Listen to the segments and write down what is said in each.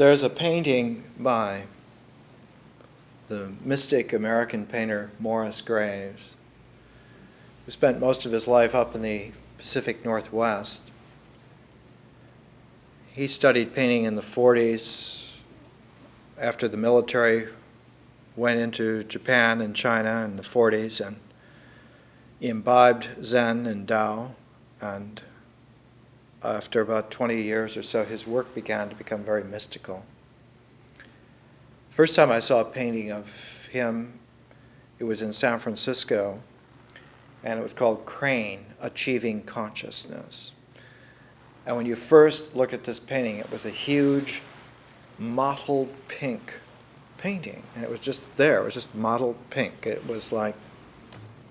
There's a painting by the mystic American painter Morris Graves, who spent most of his life up in the Pacific Northwest. He studied painting in the 40s after the military went into Japan and China in the 40s, and imbibed Zen and Tao, and after about 20 years or so, his work began to become very mystical. First time I saw a painting of him, it was in San Francisco, and it was called Crane, Achieving Consciousness. And when you first look at this painting, it was a huge mottled pink painting, and it was just there. It was just mottled pink. It was like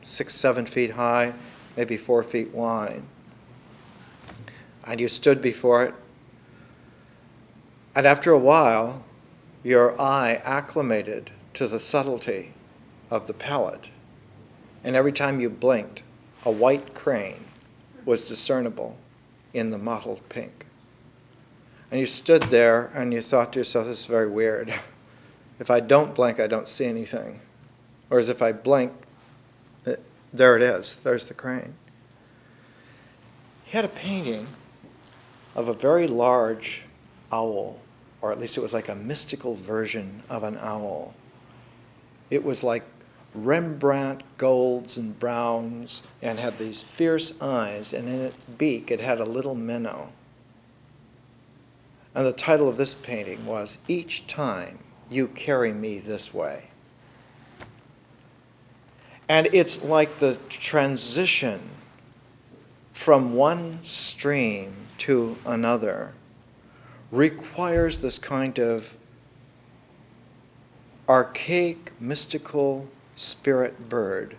6-7 feet high, maybe 4 feet wide. And you stood before it, and after a while, your eye acclimated to the subtlety of the palette. And every time you blinked, a white crane was discernible in the mottled pink. And you stood there and you thought to yourself, this is very weird. If I don't blink, I don't see anything. Whereas if I blink, there it is, there's the crane. He had a painting of a very large owl, or at least it was like a mystical version of an owl. It was like Rembrandt golds and browns, and had these fierce eyes, and in its beak it had a little minnow. And the title of this painting was, Each Time You Carry Me This Way. And it's like the transition from one stream to another requires this kind of archaic, mystical spirit bird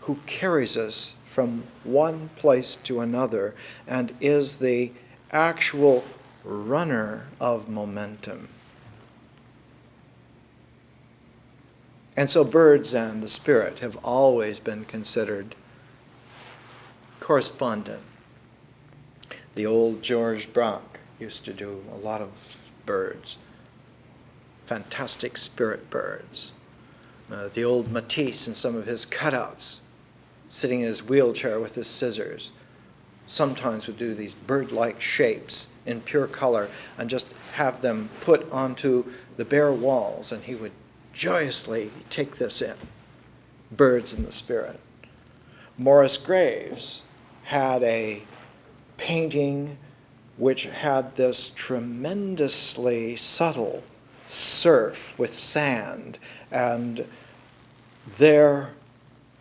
who carries us from one place to another and is the actual runner of momentum. And so birds and the spirit have always been considered correspondent. The old George Braque used to do a lot of birds, fantastic spirit birds. The old Matisse and some of his cutouts, sitting in his wheelchair with his scissors, sometimes would do these bird-like shapes in pure color and just have them put onto the bare walls, and he would joyously take this in, birds in the spirit. Morris Graves had a painting which had this tremendously subtle surf with sand, and there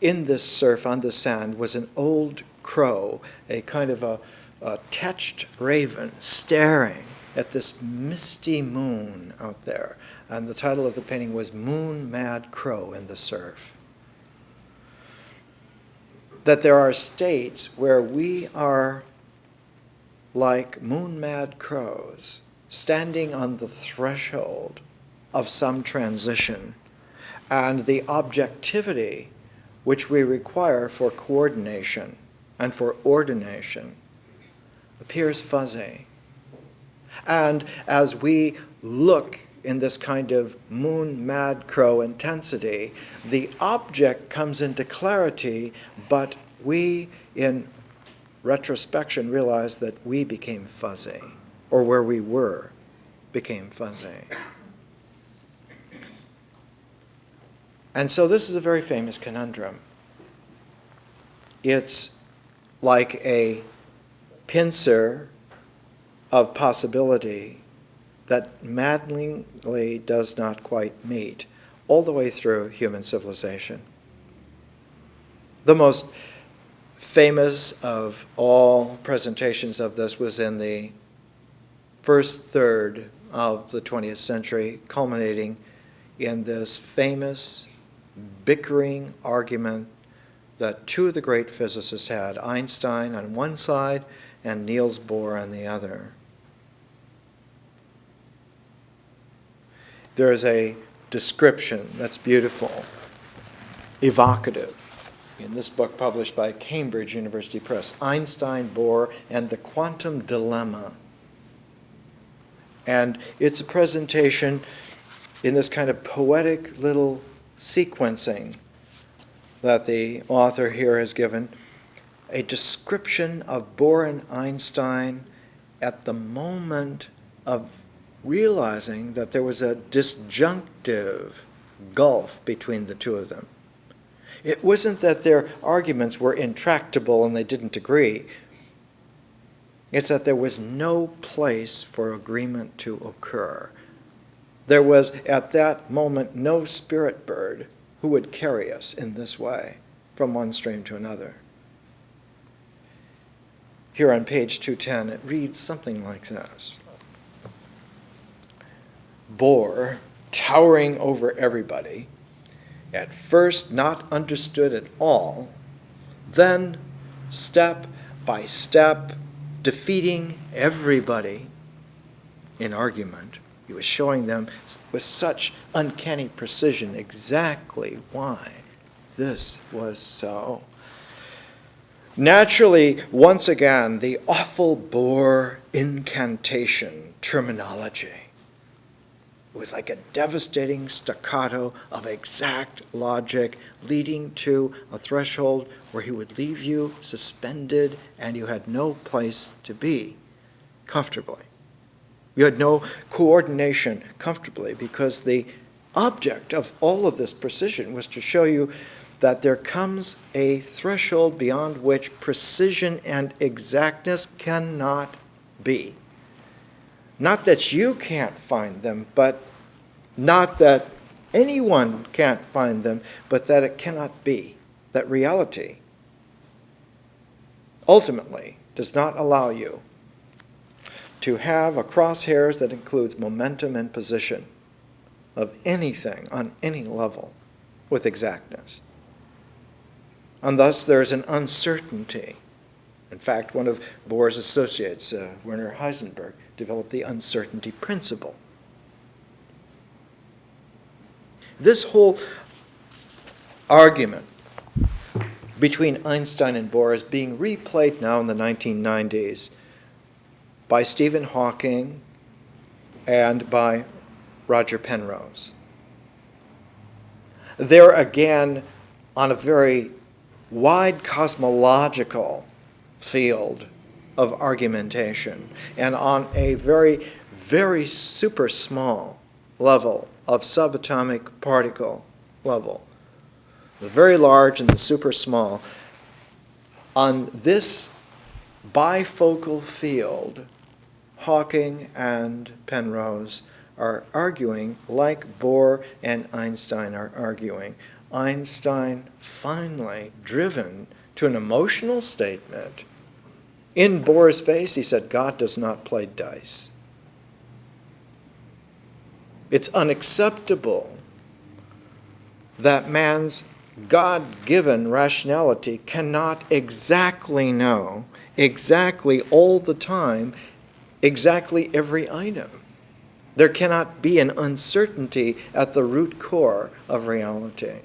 in this surf on the sand was an old crow, a kind of a tetched raven staring at this misty moon out there. And the title of the painting was Moon Mad Crow in the Surf. That there are states where we are like moon-mad crows, standing on the threshold of some transition, and the objectivity which we require for coordination and for ordination appears fuzzy. And as we look in this kind of moon-mad crow intensity, the object comes into clarity, but we, in retrospection, realize that we became fuzzy, or where we were became fuzzy. And so this is a very famous conundrum. It's like a pincer of possibility that maddeningly does not quite meet all the way through human civilization. The most famous of all presentations of this was in the first third of the 20th century, culminating in this famous bickering argument that two of the great physicists had, Einstein on one side and Niels Bohr on the other. There is a description that's beautiful, evocative, in this book published by Cambridge University Press, Einstein, Bohr, and the Quantum Dilemma. And it's a presentation in this kind of poetic little sequencing that the author here has given, a description of Bohr and Einstein at the moment of realizing that there was a disjunctive gulf between the two of them. It wasn't that their arguments were intractable and they didn't agree. It's that there was no place for agreement to occur. There was, at that moment, no spirit bird who would carry us in this way from one stream to another. Here on page 210, it reads something like this. Bohr, towering over everybody, at first not understood at all, then step by step defeating everybody in argument. He was showing them with such uncanny precision exactly why this was so. Naturally, once again, the awful Bohr incantation terminology. It was like a devastating staccato of exact logic leading to a threshold where he would leave you suspended and you had no place to be comfortably. You had no coordination comfortably because the object of all of this precision was to show you that there comes a threshold beyond which precision and exactness cannot be. Not that you can't find them, but not that anyone can't find them, but that it cannot be. That reality ultimately does not allow you to have a crosshairs that includes momentum and position of anything on any level with exactness. And thus there is an uncertainty. In fact, one of Bohr's associates, Werner Heisenberg, developed the uncertainty principle. This whole argument between Einstein and Bohr is being replayed now in the 1990s by Stephen Hawking and by Roger Penrose. They're again on a very wide cosmological field of argumentation and on a very, very super small level of subatomic particle level. The very large and the super small. On this bifocal field, Hawking and Penrose are arguing like Bohr and Einstein are arguing. Einstein finally driven to an emotional statement. In Bohr's face, he said, God does not play dice. It's unacceptable that man's God-given rationality cannot exactly know, exactly all the time, exactly every item. There cannot be an uncertainty at the root core of reality.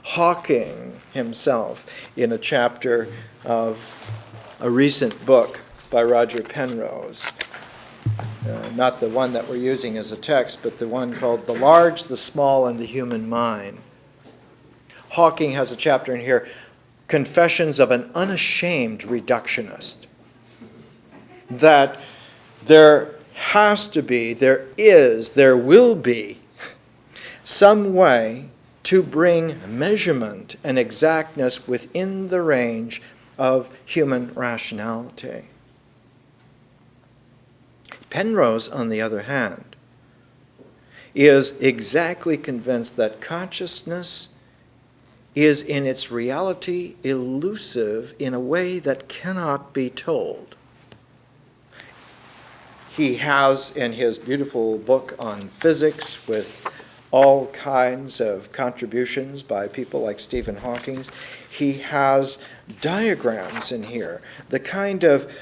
Hawking himself, in a chapter of a recent book by Roger Penrose, not the one that we're using as a text, but the one called The Large, the Small, and the Human Mind. Hawking has a chapter in here, Confessions of an Unashamed Reductionist, that there has to be, there will be some way to bring measurement and exactness within the range of human rationality. Penrose, on the other hand, is exactly convinced that consciousness is in its reality elusive in a way that cannot be told. He has, in his beautiful book on physics, with all kinds of contributions by people like Stephen Hawking, he has diagrams in here, the kind of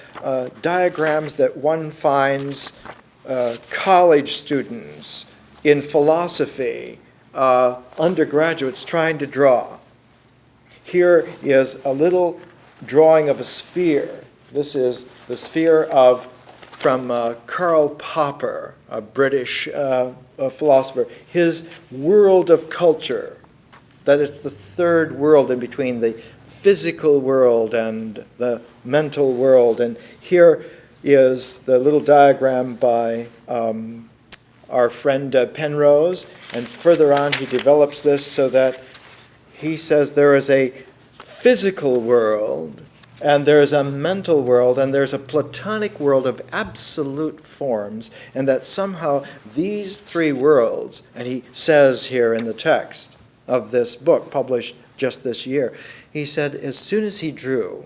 diagrams that one finds college students in philosophy, undergraduates trying to draw. Here is a little drawing of a sphere. This is the sphere of from Karl Popper, a British philosopher, his world of culture, that it's the third world in between the physical world and the mental world. And here is the little diagram by our friend Penrose, and further on he develops this so that he says there is a physical world, and there's a mental world, and there's a Platonic world of absolute forms, and that somehow these three worlds, and he says here in the text of this book published just this year, he said as soon as he drew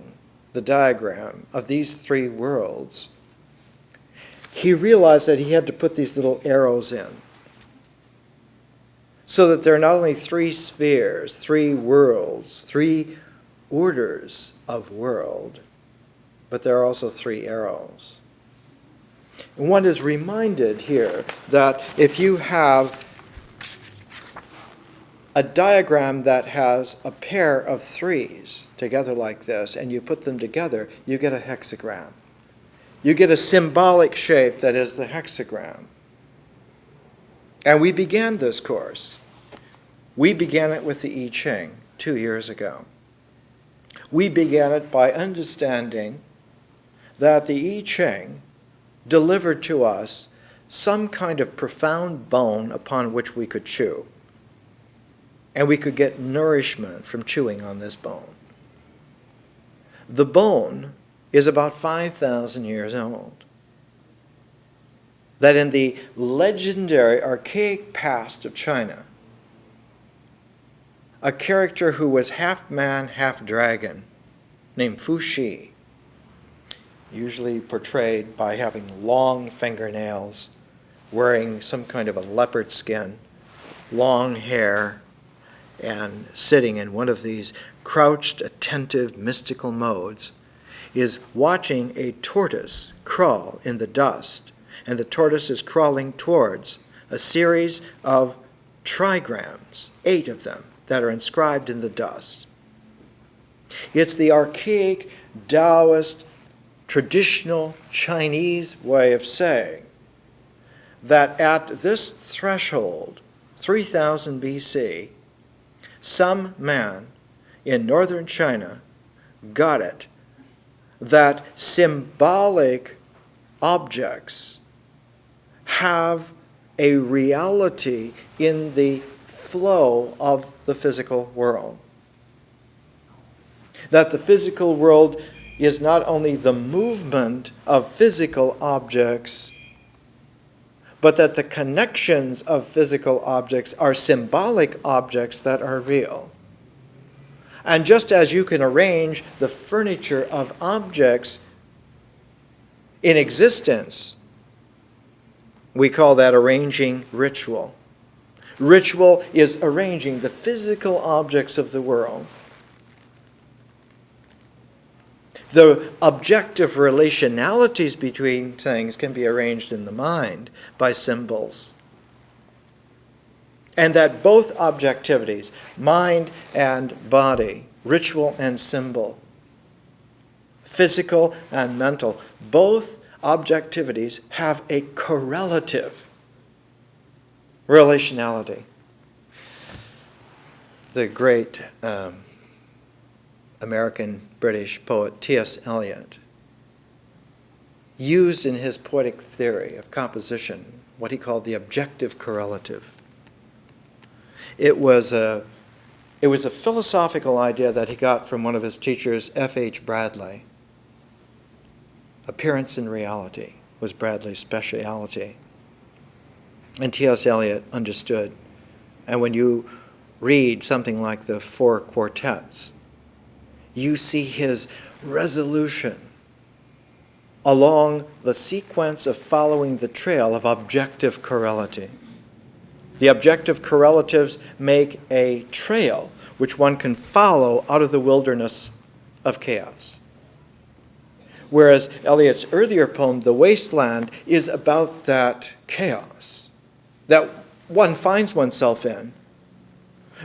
the diagram of these three worlds, he realized that he had to put these little arrows in so that there are not only three spheres, three worlds, three orders of world, but there are also three arrows. And one is reminded here that if you have a diagram that has a pair of threes together like this, and you put them together, you get a hexagram. You get a symbolic shape that is the hexagram. And we began this course. We began it with the I Ching 2 years ago. We began it by understanding that the I Ching delivered to us some kind of profound bone upon which we could chew. And we could get nourishment from chewing on this bone. The bone is about 5,000 years old. That in the legendary archaic past of China, a character who was half man, half dragon, named Fu Shi, usually portrayed by having long fingernails, wearing some kind of a leopard skin, long hair, and sitting in one of these crouched, attentive, mystical modes, is watching a tortoise crawl in the dust, and the tortoise is crawling towards a series of trigrams, 8 of them, that are inscribed in the dust. It's the archaic, Taoist, traditional Chinese way of saying that at this threshold, 3000 BC, some man in northern China got it that symbolic objects have a reality in the flow of the physical world. That the physical world is not only the movement of physical objects, but that the connections of physical objects are symbolic objects that are real. And just as you can arrange the furniture of objects in existence, we call that arranging ritual. Ritual is arranging the physical objects of the world. The objective relationalities between things can be arranged in the mind by symbols. And that both objectivities, mind and body, ritual and symbol, physical and mental, both objectivities have a correlative relationality. The great American-British poet T.S. Eliot used in his poetic theory of composition what he called the objective correlative. It was a philosophical idea that he got from one of his teachers, F.H. Bradley. Appearance and reality was Bradley's speciality. And T.S. Eliot understood. And when you read something like the Four Quartets, you see his resolution along the sequence of following the trail of objective correlative. The objective correlatives make a trail which one can follow out of the wilderness of chaos. Whereas Eliot's earlier poem, The Wasteland, is about that chaos that one finds oneself in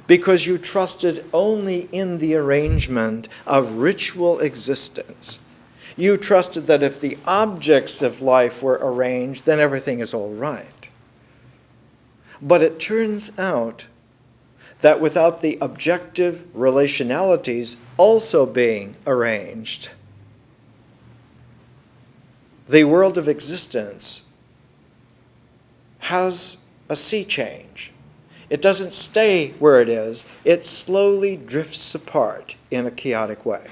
because you trusted only in the arrangement of ritual existence. You trusted that if the objects of life were arranged, then everything is all right. But it turns out that without the objective relationalities also being arranged, the world of existence has a sea change. It doesn't stay where it is. It slowly drifts apart in a chaotic way.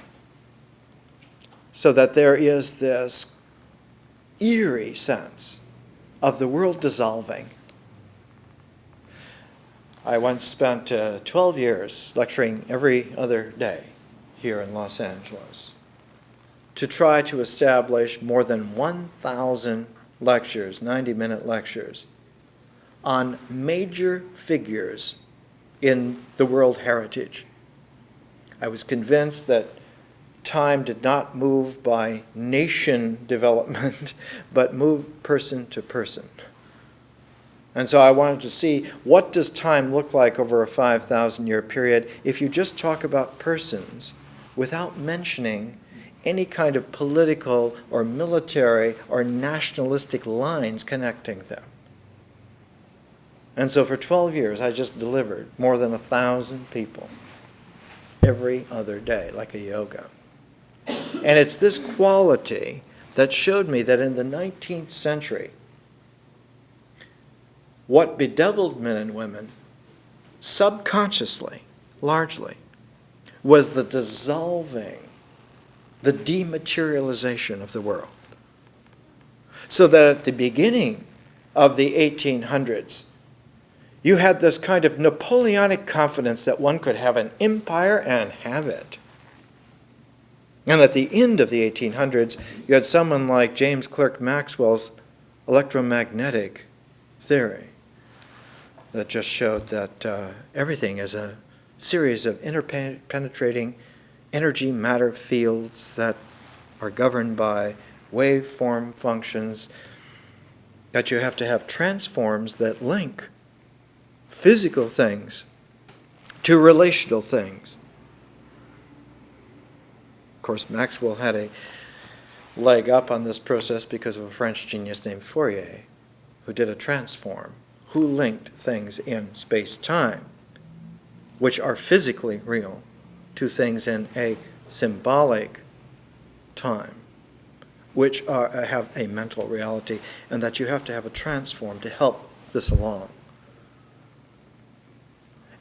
So that there is this eerie sense of the world dissolving. I once spent 12 years lecturing every other day here in Los Angeles to try to establish more than 1,000 lectures, 90-minute lectures, on major figures in the world heritage. I was convinced that time did not move by nation development, but moved person to person. And so I wanted to see, what does time look like over a 5,000-year period if you just talk about persons without mentioning any kind of political or military or nationalistic lines connecting them. And so for 12 years, I just delivered more than 1,000 people every other day, like a yoga. And it's this quality that showed me that in the 19th century, what bedeviled men and women, subconsciously, largely, was the dissolving, the dematerialization of the world. So that at the beginning of the 1800s, you had this kind of Napoleonic confidence that one could have an empire and have it. And at the end of the 1800s, you had someone like James Clerk Maxwell's electromagnetic theory that just showed that everything is a series of interpenetrating energy matter fields that are governed by waveform functions, that you have to have transforms that link physical things to relational things. Of course, Maxwell had a leg up on this process because of a French genius named Fourier, who did a transform, who linked things in space-time, which are physically real, to things in a symbolic time, which have a mental reality, and that you have to have a transform to help this along.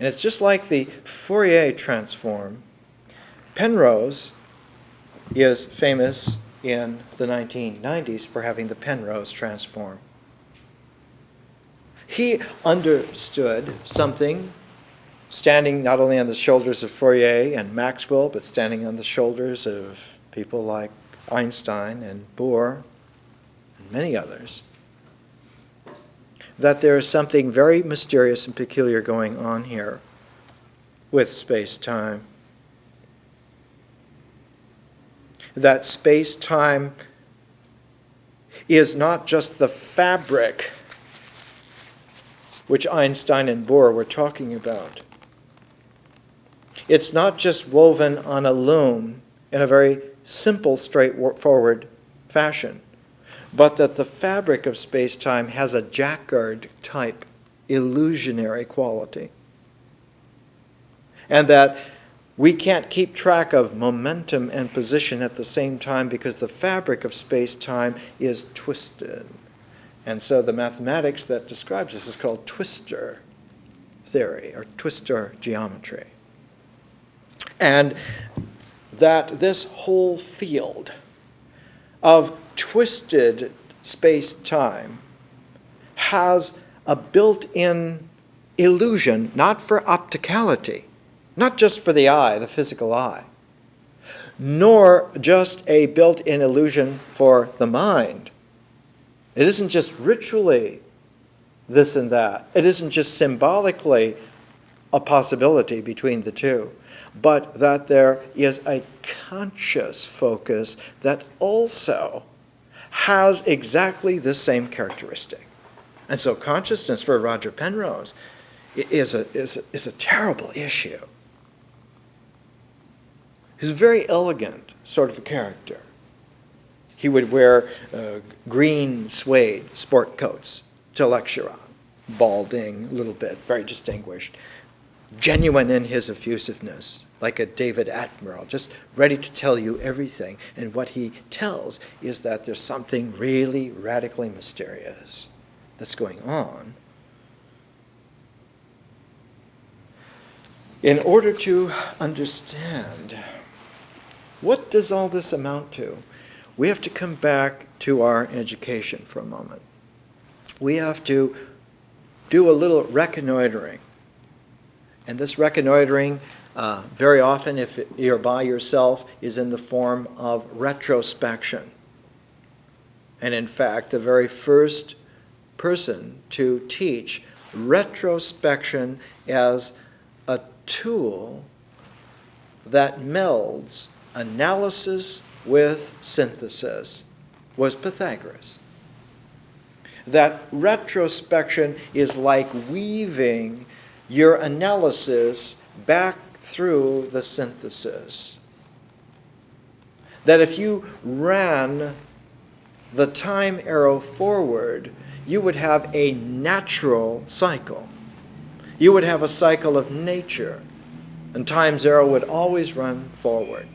And it's just like the Fourier transform. Penrose is famous in the 1990s for having the Penrose transform. He understood something standing not only on the shoulders of Fourier and Maxwell, but standing on the shoulders of people like Einstein and Bohr and many others, that there is something very mysterious and peculiar going on here with space-time. That space-time is not just the fabric which Einstein and Bohr were talking about. It's not just woven on a loom in a very simple, straightforward fashion, but that the fabric of space-time has a Jacquard-type illusionary quality. And that we can't keep track of momentum and position at the same time because the fabric of space-time is twisted. And so the mathematics that describes this is called twistor theory or twistor geometry. And that this whole field of twisted space-time has a built-in illusion, not for opticality, not just for the eye, the physical eye, nor just a built-in illusion for the mind. It isn't just ritually this and that. It isn't just symbolically a possibility between the two, but that there is a conscious focus that also has exactly the same characteristic. And so consciousness for Roger Penrose is a terrible issue. He's a very elegant sort of a character. He would wear green suede sport coats to lecture on. Balding, a little bit, very distinguished. Genuine in his effusiveness, like a David Attenborough, just ready to tell you everything. And what he tells is that there's something really radically mysterious that's going on. In order to understand what does all this amount to, we have to come back to our education for a moment. We have to do a little reconnoitering. And this reconnoitering, very often, if you're by yourself, is in the form of retrospection. And in fact, the very first person to teach retrospection as a tool that melds analysis with synthesis was Pythagoras. That retrospection is like weaving your analysis back through the synthesis. That if you ran the time arrow forward, you would have a natural cycle. You would have a cycle of nature, and time's arrow would always run forward.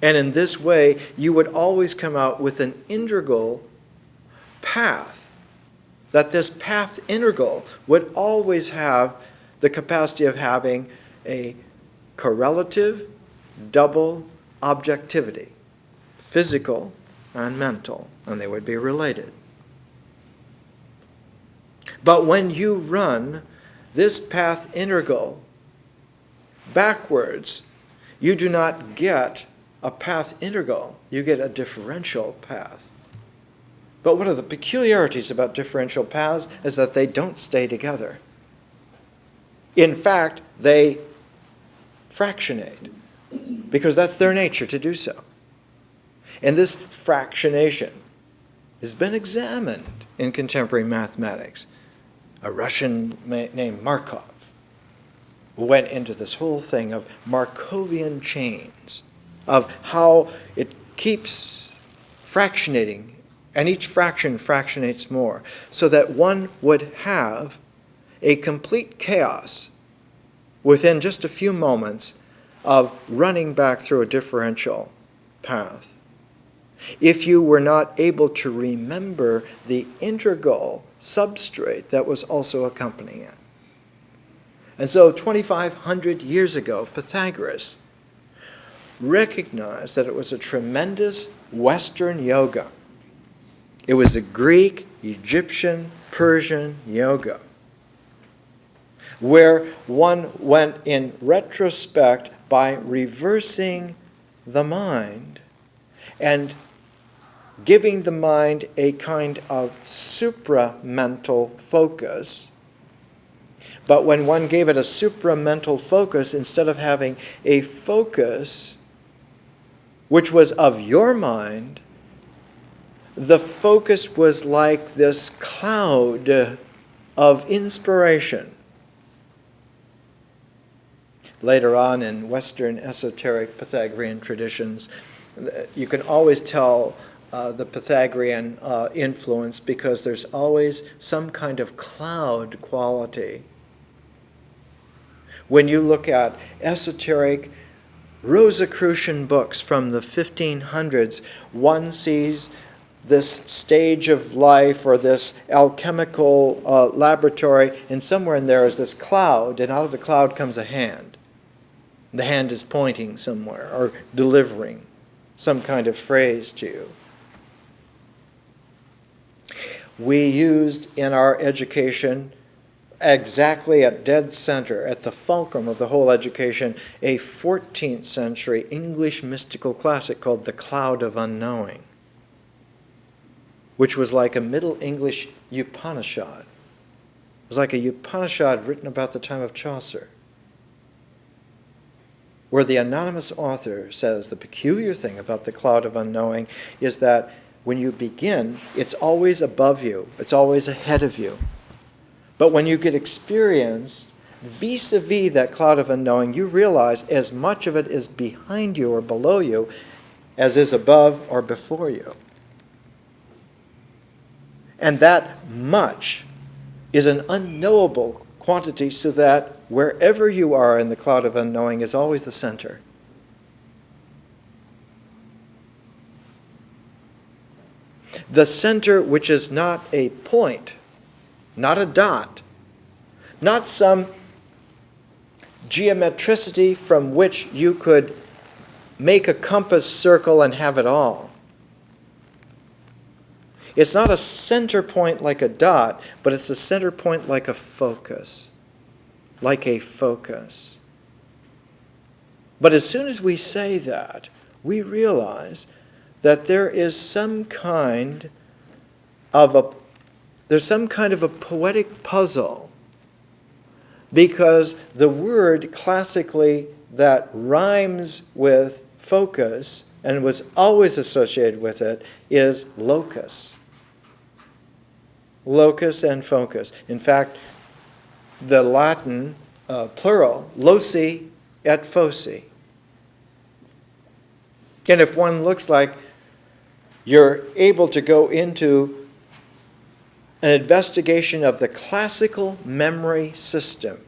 And in this way, you would always come out with an integral path. That this path integral would always have the capacity of having a correlative double objectivity, physical and mental, and they would be related. But when you run this path integral backwards, you do not get a path integral, you get a differential path. But one of the peculiarities about differential paths is that they don't stay together. In fact, they fractionate, because that's their nature to do so. And this fractionation has been examined in contemporary mathematics. A Russian named Markov went into this whole thing of Markovian chains, of how it keeps fractionating, and each fraction fractionates more, so that one would have a complete chaos within just a few moments of running back through a differential path. If you were not able to remember the integral substrate that was also accompanying it. And so 2,500 years ago, Pythagoras recognized that it was a tremendous Western yoga. It was a Greek, Egyptian, Persian yoga, where one went in retrospect by reversing the mind and giving the mind a kind of supramental focus. But when one gave it a supramental focus, instead of having a focus which was of your mind, the focus was like this cloud of inspiration. Later on in Western esoteric Pythagorean traditions, you can always tell the Pythagorean influence because there's always some kind of cloud quality. When you look at esoteric Rosicrucian books from the 1500s, one sees this stage of life or this alchemical laboratory, and somewhere in there is this cloud, and out of the cloud comes a hand. The hand is pointing somewhere or delivering some kind of phrase to you. We used in our education, exactly at dead center, at the fulcrum of the whole education, a 14th century English mystical classic called The Cloud of Unknowing, which was like a Middle English Upanishad. It was like a Upanishad written about the time of Chaucer, where the anonymous author says the peculiar thing about the cloud of unknowing is that when you begin, it's always above you, it's always ahead of you. But when you get experience vis-a-vis that cloud of unknowing, you realize as much of it is behind you or below you as is above or before you. And that much is an unknowable quantity, so that wherever you are in the cloud of unknowing is always the center. The center, which is not a point, not a dot, not some geometricity from which you could make a compass circle and have it all. It's not a center point like a dot, but it's a center point like a focus. Like a focus. But as soon as we say that, we realize that there is some kind of a poetic puzzle, because the word classically that rhymes with focus and was always associated with it is locus. Locus and focus. In fact, the Latin plural, loci et foci. And if one looks like you're able to go into an investigation of the classical memory system,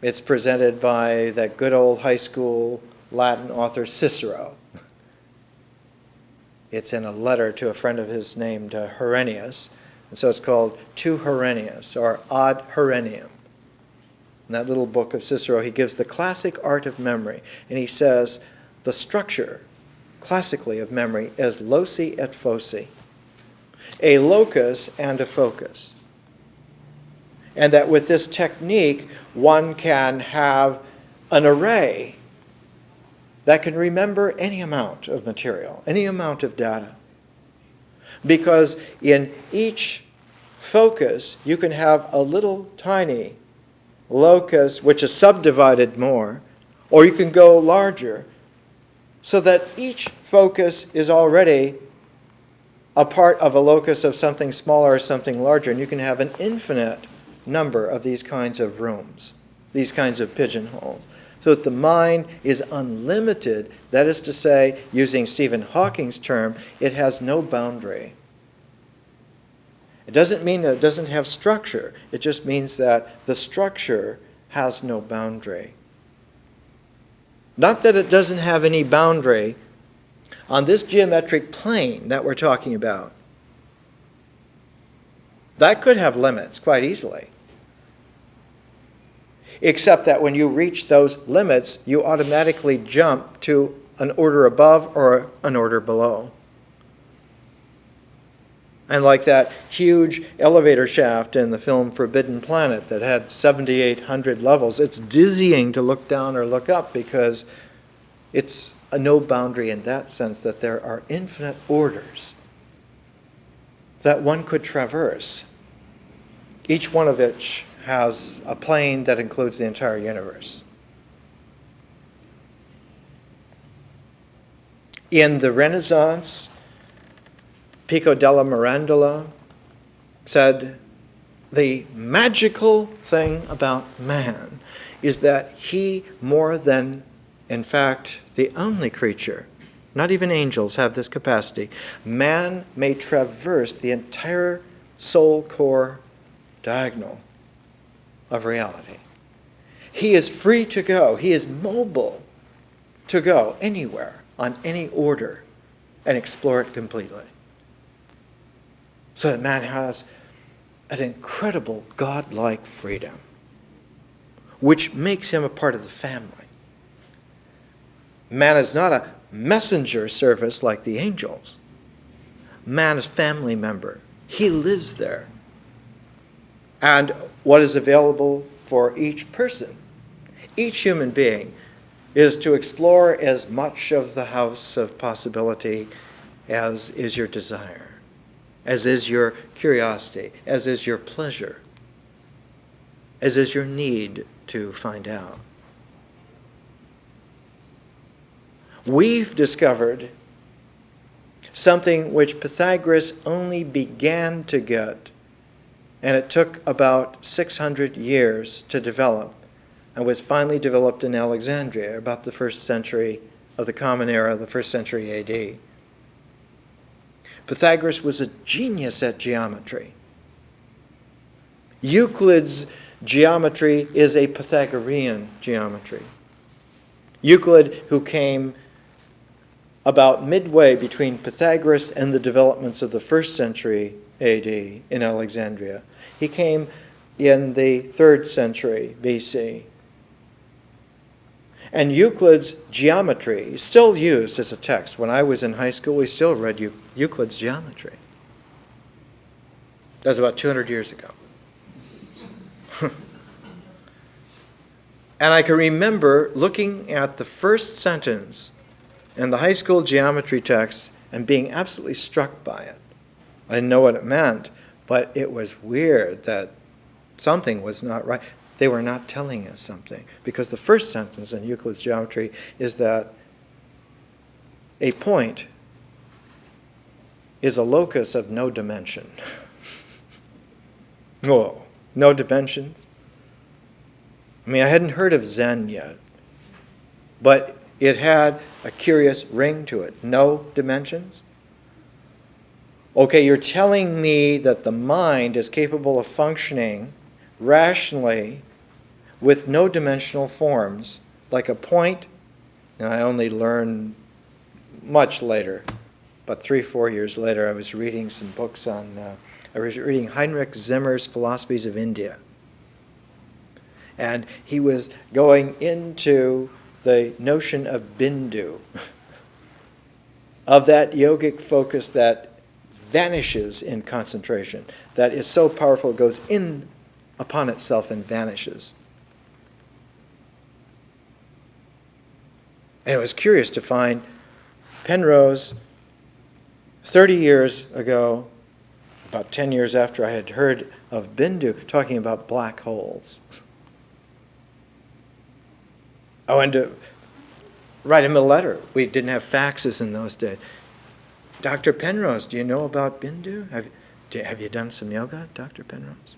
it's presented by that good old high school Latin author Cicero. It's in a letter to a friend of his named Herennius. And so it's called To Herennius, or Ad Herennium. In that little book of Cicero, he gives the classic art of memory. And he says the structure, classically, of memory is loci et foci, a locus and a focus. And that with this technique, one can have an array that can remember any amount of material, any amount of data. Because in each focus, you can have a little tiny locus which is subdivided more, or you can go larger, so that each focus is already a part of a locus of something smaller or something larger, and you can have an infinite number of these kinds of rooms, these kinds of pigeonholes. So that the mind is unlimited, that is to say, using Stephen Hawking's term, it has no boundary. It doesn't mean that it doesn't have structure. It just means that the structure has no boundary. Not that it doesn't have any boundary on this geometric plane that we're talking about. That could have limits quite easily. Except that when you reach those limits, you automatically jump to an order above or an order below. And like that huge elevator shaft in the film Forbidden Planet that had 7,800 levels, it's dizzying to look down or look up, because it's a no boundary in that sense, that there are infinite orders that one could traverse, each one of which has a plane that includes the entire universe. In the Renaissance, Pico della Mirandola said, the magical thing about man is that he, more than, in fact, the only creature, not even angels have this capacity, man may traverse the entire soul core diagonal of reality. He is free to go. He is mobile to go anywhere on any order and explore it completely. So that man has an incredible godlike freedom, which makes him a part of the family. Man is not a messenger service like the angels. Man is a family member. He lives there. And what is available for each person, each human being, is to explore as much of the house of possibility as is your desire, as is your curiosity, as is your pleasure, as is your need to find out. We've discovered something which Pythagoras only began to get, and it took about 600 years to develop, and was finally developed in Alexandria about the 1st century of the Common Era, the 1st century AD. Pythagoras was a genius at geometry. Euclid's geometry is a Pythagorean geometry. Euclid, who came about midway between Pythagoras and the developments of the 1st century AD in Alexandria, he came in the 3rd century BC. And Euclid's geometry is still used as a text. When I was in high school, we still read Euclid's geometry. That was about 200 years ago. And I can remember looking at the first sentence in the high school geometry text and being absolutely struck by it. I didn't know what it meant, but it was weird that something was not right. They were not telling us something, because the first sentence in Euclid's geometry is that a point is a locus of no dimension. Whoa, no dimensions? I mean, I hadn't heard of Zen yet, but it had a curious ring to it. No dimensions? Okay, you're telling me that the mind is capable of functioning rationally with no dimensional forms, like a point, and I only learned much later, but 3-4 years later, I was reading some books on, I was reading Heinrich Zimmer's Philosophies of India. And he was going into the notion of bindu, of that yogic focus that vanishes in concentration, that is so powerful it goes in upon itself and vanishes. And it was curious to find Penrose 30 years ago, about 10 years after I had heard of bindu, talking about black holes. I went to write him a letter. We didn't have faxes in those days. Dr. Penrose, do you know about bindu? Have you done some yoga, Dr. Penrose?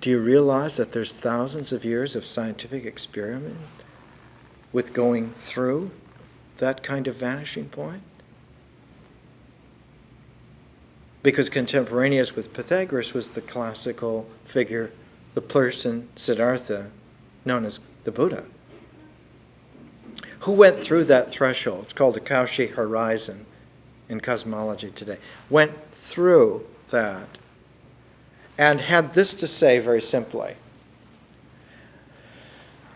Do you realize that there's thousands of years of scientific experiment with going through that kind of vanishing point? Because contemporaneous with Pythagoras was the classical figure, the person, Siddhartha, known as the Buddha, who went through that threshold. It's called the Cauchy horizon in cosmology today. Went through that and had this to say very simply,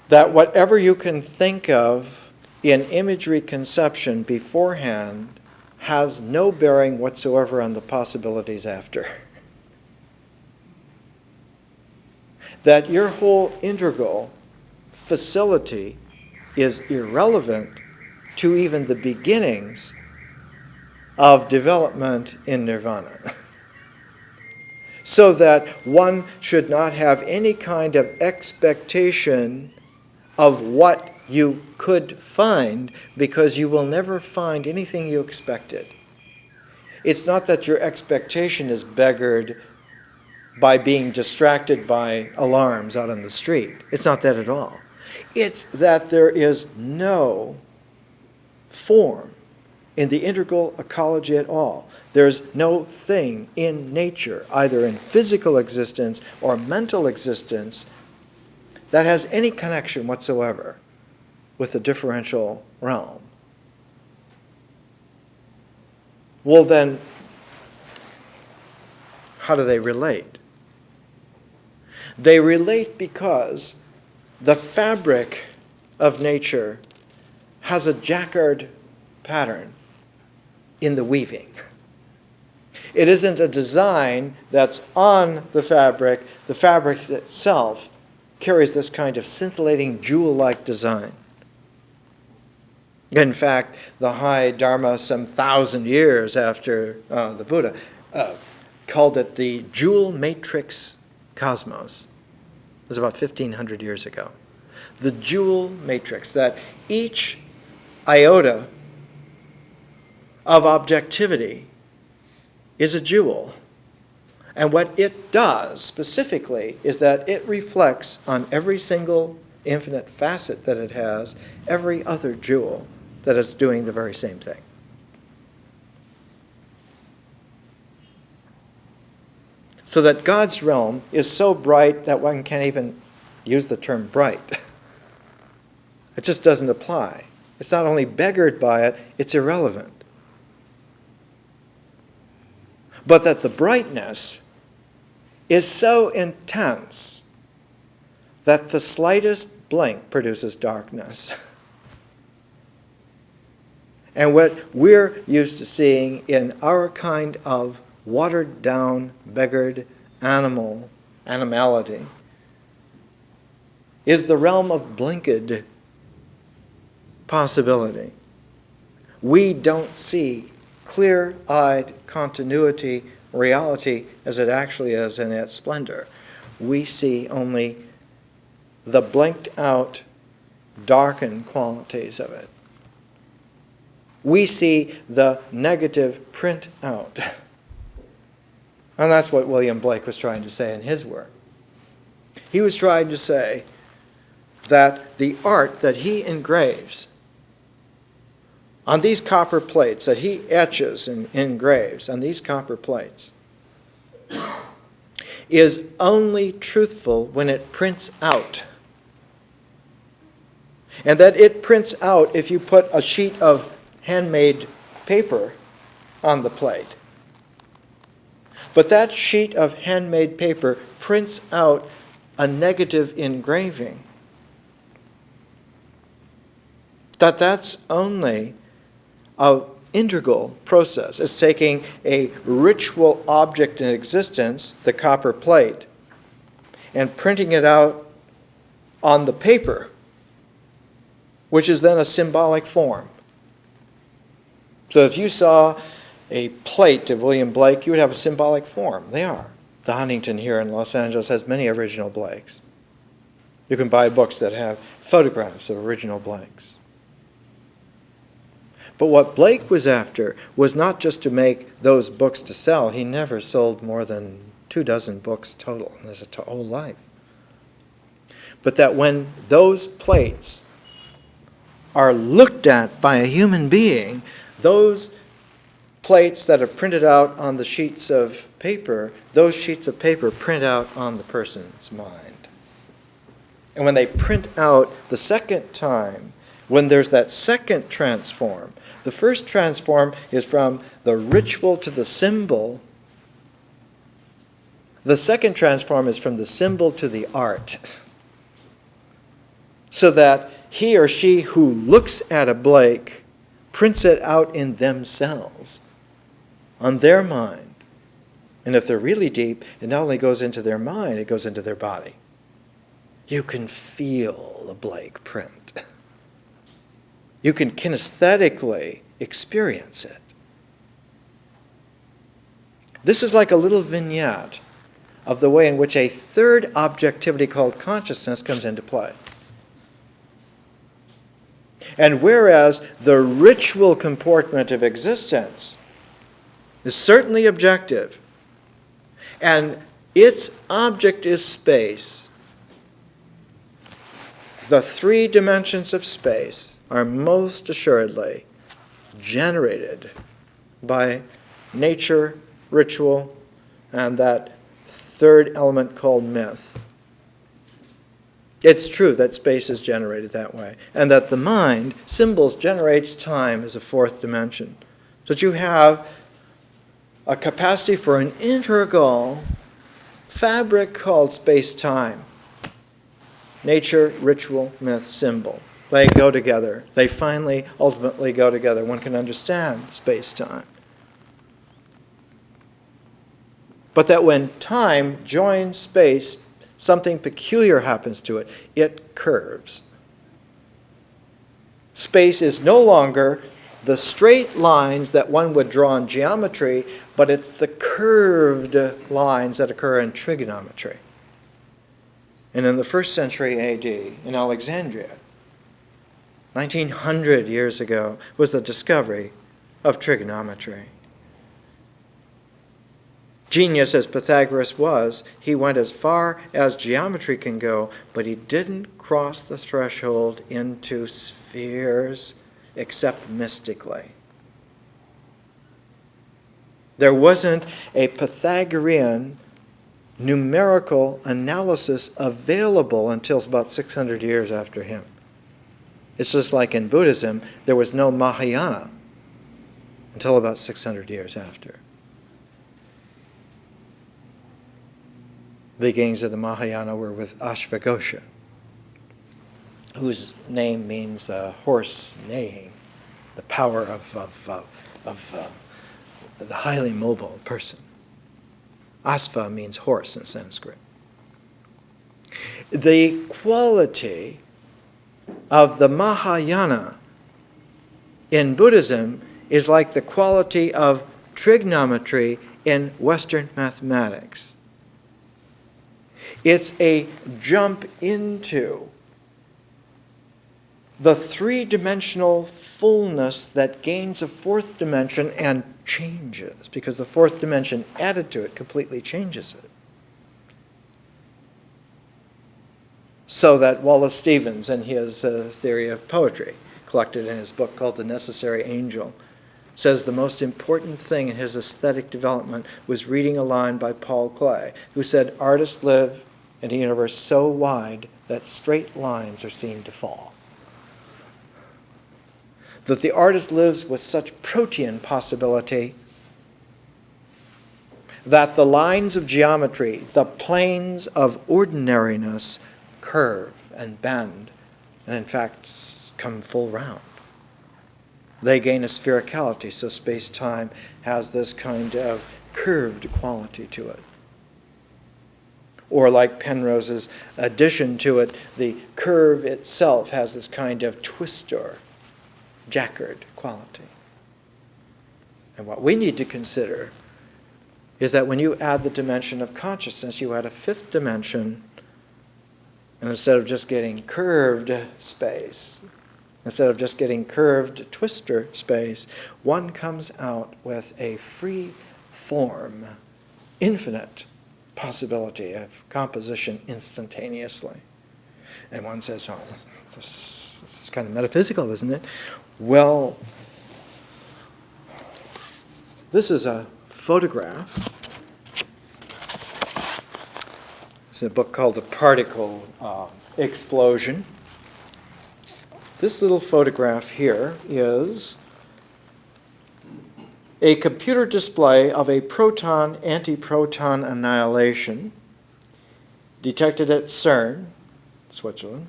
that whatever you can think of in imagery conception beforehand has no bearing whatsoever on the possibilities after. That your whole integral facility is irrelevant to even the beginnings of development in nirvana. So that one should not have any kind of expectation of what you could find, because you will never find anything you expected. It's not that your expectation is beggared by being distracted by alarms out on the street. It's not that at all. It's that there is no form in the integral ecology at all. There's no thing in nature, either in physical existence or mental existence, that has any connection whatsoever with the differential realm. Well then, how do they relate? They relate because the fabric of nature has a jacquard pattern in the weaving. It isn't a design that's on the fabric itself carries this kind of scintillating jewel-like design. In fact, the high Dharma, some 1,000 years after the Buddha, called it the jewel matrix cosmos. It was about 1,500 years ago. The jewel matrix, that each iota of objectivity is a jewel. And what it does specifically is that it reflects on every single infinite facet that it has every other jewel that is doing the very same thing. So that God's realm is so bright that one can't even use the term bright. It just doesn't apply. It's not only beggared by it, it's irrelevant. But that the brightness is so intense that the slightest blink produces darkness. And what we're used to seeing in our kind of watered down, beggared animality is the realm of blinked possibility. We don't see clear-eyed continuity, reality as it actually is in its splendor. We see only the blinked out, darkened qualities of it. We see the negative print out. And that's what William Blake was trying to say in his work. He was trying to say that the art that he engraves on these copper plates, that he etches and engraves on these copper plates, is only truthful when it prints out. And that it prints out if you put a sheet of handmade paper on the plate. But that sheet of handmade paper prints out a negative engraving. That's only an integral process. It's taking a ritual object in existence, the copper plate, and printing it out on the paper, which is then a symbolic form. So if you saw a plate of William Blake, you would have a symbolic form. They are. The Huntington here in Los Angeles has many original Blakes. You can buy books that have photographs of original Blakes. But what Blake was after was not just to make those books to sell. He never sold more than 24 books total in his whole life. But that when those plates are looked at by a human being, those plates that are printed out on the sheets of paper, those sheets of paper print out on the person's mind. And when they print out the second time, when there's that second transform, the first transform is from the ritual to the symbol. The second transform is from the symbol to the art. So that he or she who looks at a Blake prints it out in themselves, on their mind. And if they're really deep, it not only goes into their mind, it goes into their body. You can feel the Blake print. You can kinesthetically experience it. This is like a little vignette of the way in which a third objectivity called consciousness comes into play. And whereas the ritual comportment of existence is certainly objective, and its object is space, the three dimensions of space are most assuredly generated by nature, ritual, and that third element called myth. It's true that space is generated that way, and that the mind, symbols, generates time as a fourth dimension. So that you have a capacity for an integral fabric called space-time. Nature, ritual, myth, symbol. They go together. They finally, ultimately go together. One can understand space-time. But that when time joins space, something peculiar happens to it. It curves. Space is no longer the straight lines that one would draw in geometry, but it's the curved lines that occur in trigonometry. And in the 1st century AD, in Alexandria, 1900 years ago, was the discovery of trigonometry. genius as Pythagoras was, he went as far as geometry can go, but he didn't cross the threshold into spheres except mystically. There wasn't a Pythagorean numerical analysis available until about 600 years after him. It's just like in Buddhism, there was no Mahayana until about 600 years after. The beginnings of the Mahayana were with Ashvaghosha, whose name means horse neighing, the power of the highly mobile person. Asva means horse in Sanskrit. The quality of the Mahayana in Buddhism is like the quality of trigonometry in Western mathematics. It's a jump into the three-dimensional fullness that gains a fourth dimension and changes, because the fourth dimension added to it completely changes it. So that Wallace Stevens, in his theory of poetry, collected in his book called The Necessary Angel, says the most important thing in his aesthetic development was reading a line by Paul Klee, who said, "Artists live in a universe so wide that straight lines are seen to fall." That the artist lives with such protean possibility that the lines of geometry, the planes of ordinariness, curve and bend, and in fact come full round. They gain a sphericality, so space-time has this kind of curved quality to it. Or like Penrose's addition to it, the curve itself has this kind of twistor, jacquard quality. And what we need to consider is that when you add the dimension of consciousness, you add a fifth dimension, and instead of just getting curved space, instead of just getting curved twistor space, one comes out with a free form, infinite possibility of composition instantaneously. And one says, "Oh, this is kind of metaphysical, isn't it?" Well, this is a photograph. It's a book called The Particle Explosion. This little photograph here is a computer display of a proton-antiproton annihilation detected at CERN, Switzerland.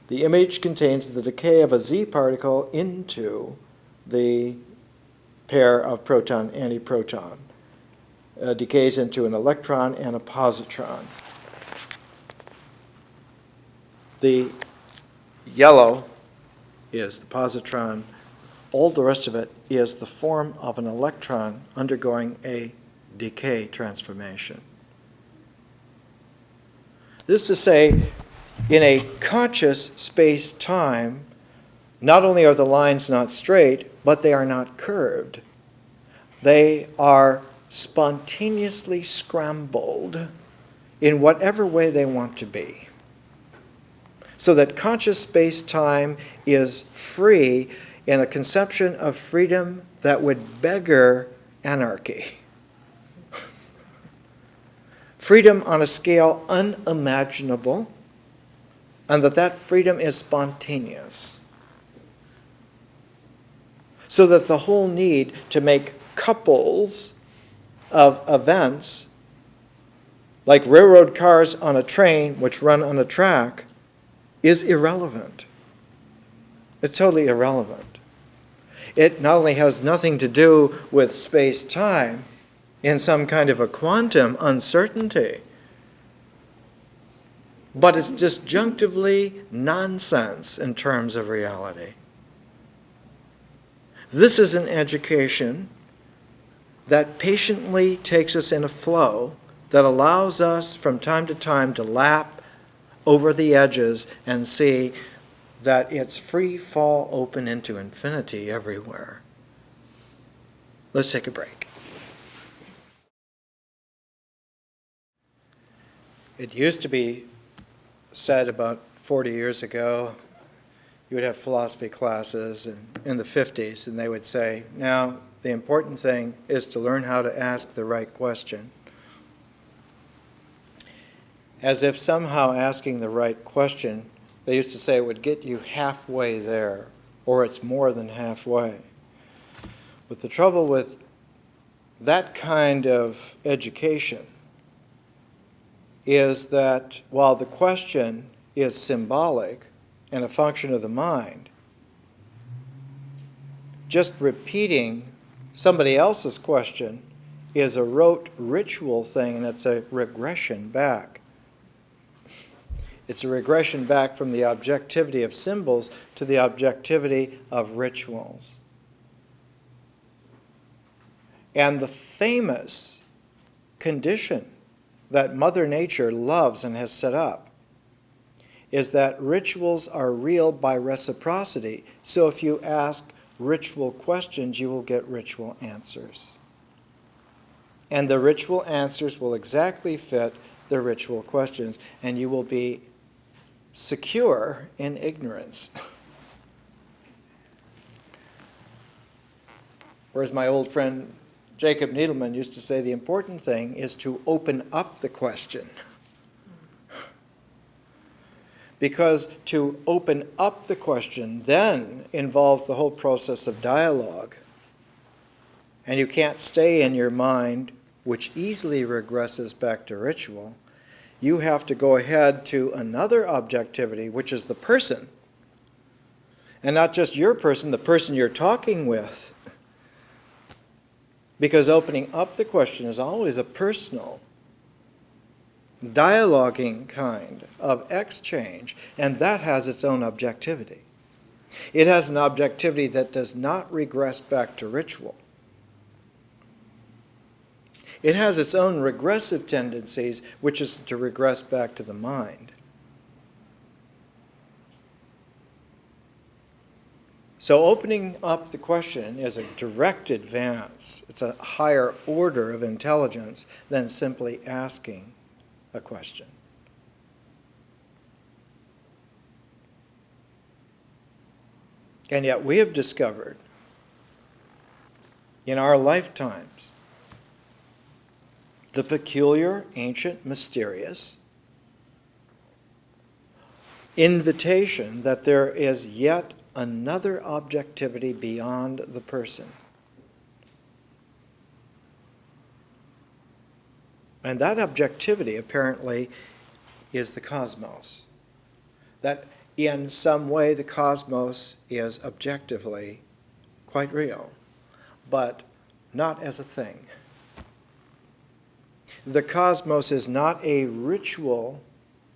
The image contains the decay of a Z particle into the pair of proton-antiproton. Decays into an electron and a positron. The yellow is the positron. All the rest of it is the form of an electron undergoing a decay transformation. This is to say, in a conscious space-time, not only are the lines not straight, but they are not curved. They are spontaneously scrambled in whatever way they want to be. So that conscious space-time is free in a conception of freedom that would beggar anarchy. Freedom on a scale unimaginable, and that freedom is spontaneous. So that the whole need to make couples of events, like railroad cars on a train which run on a track, is irrelevant. It's totally irrelevant. It not only has nothing to do with space-time in some kind of a quantum uncertainty, but it's disjunctively nonsense in terms of reality. This is an education that patiently takes us in a flow that allows us from time to time to lap over the edges and see that it's free fall open into infinity everywhere. Let's take a break. It used to be said about 40 years ago, you would have philosophy classes in the 50s, and they would say, now, the important thing is to learn how to ask the right question. As if somehow asking the right question, they used to say it would get you halfway there, or it's more than halfway. But the trouble with that kind of education is that while the question is symbolic and a function of the mind, just repeating somebody else's question is a rote ritual thing, and it's a regression back. It's a regression back from the objectivity of symbols to the objectivity of rituals. And the famous condition that Mother Nature loves and has set up is that rituals are real by reciprocity. So if you ask ritual questions, you will get ritual answers. And the ritual answers will exactly fit the ritual questions, and you will be secure in ignorance. Whereas my old friend Jacob Needleman used to say, the important thing is to open up the question. Because to open up the question then involves the whole process of dialogue. And you can't stay in your mind, which easily regresses back to ritual. You have to go ahead to another objectivity, which is the person. And not just your person, the person you're talking with. Because opening up the question is always a personal, dialoguing kind of exchange, and that has its own objectivity. It has an objectivity that does not regress back to ritual. It has its own regressive tendencies, which is to regress back to the mind. So opening up the question is a direct advance. It's a higher order of intelligence than simply asking a question. And yet we have discovered in our lifetimes the peculiar, ancient, mysterious invitation that there is yet another objectivity beyond the person. And that objectivity apparently is the cosmos. That in some way the cosmos is objectively quite real, but not as a thing. The cosmos is not a ritual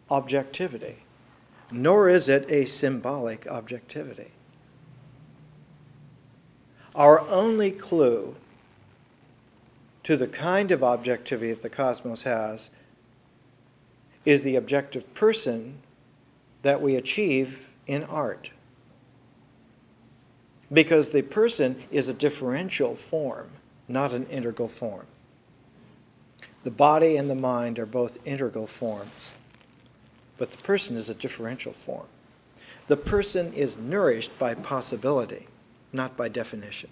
objectivity, nor is it a symbolic objectivity. Our only clue to the kind of objectivity that the cosmos has is the objective person that we achieve in art. Because the person is a differential form, not an integral form. The body and the mind are both integral forms, but the person is a differential form. The person is nourished by possibility, not by definition.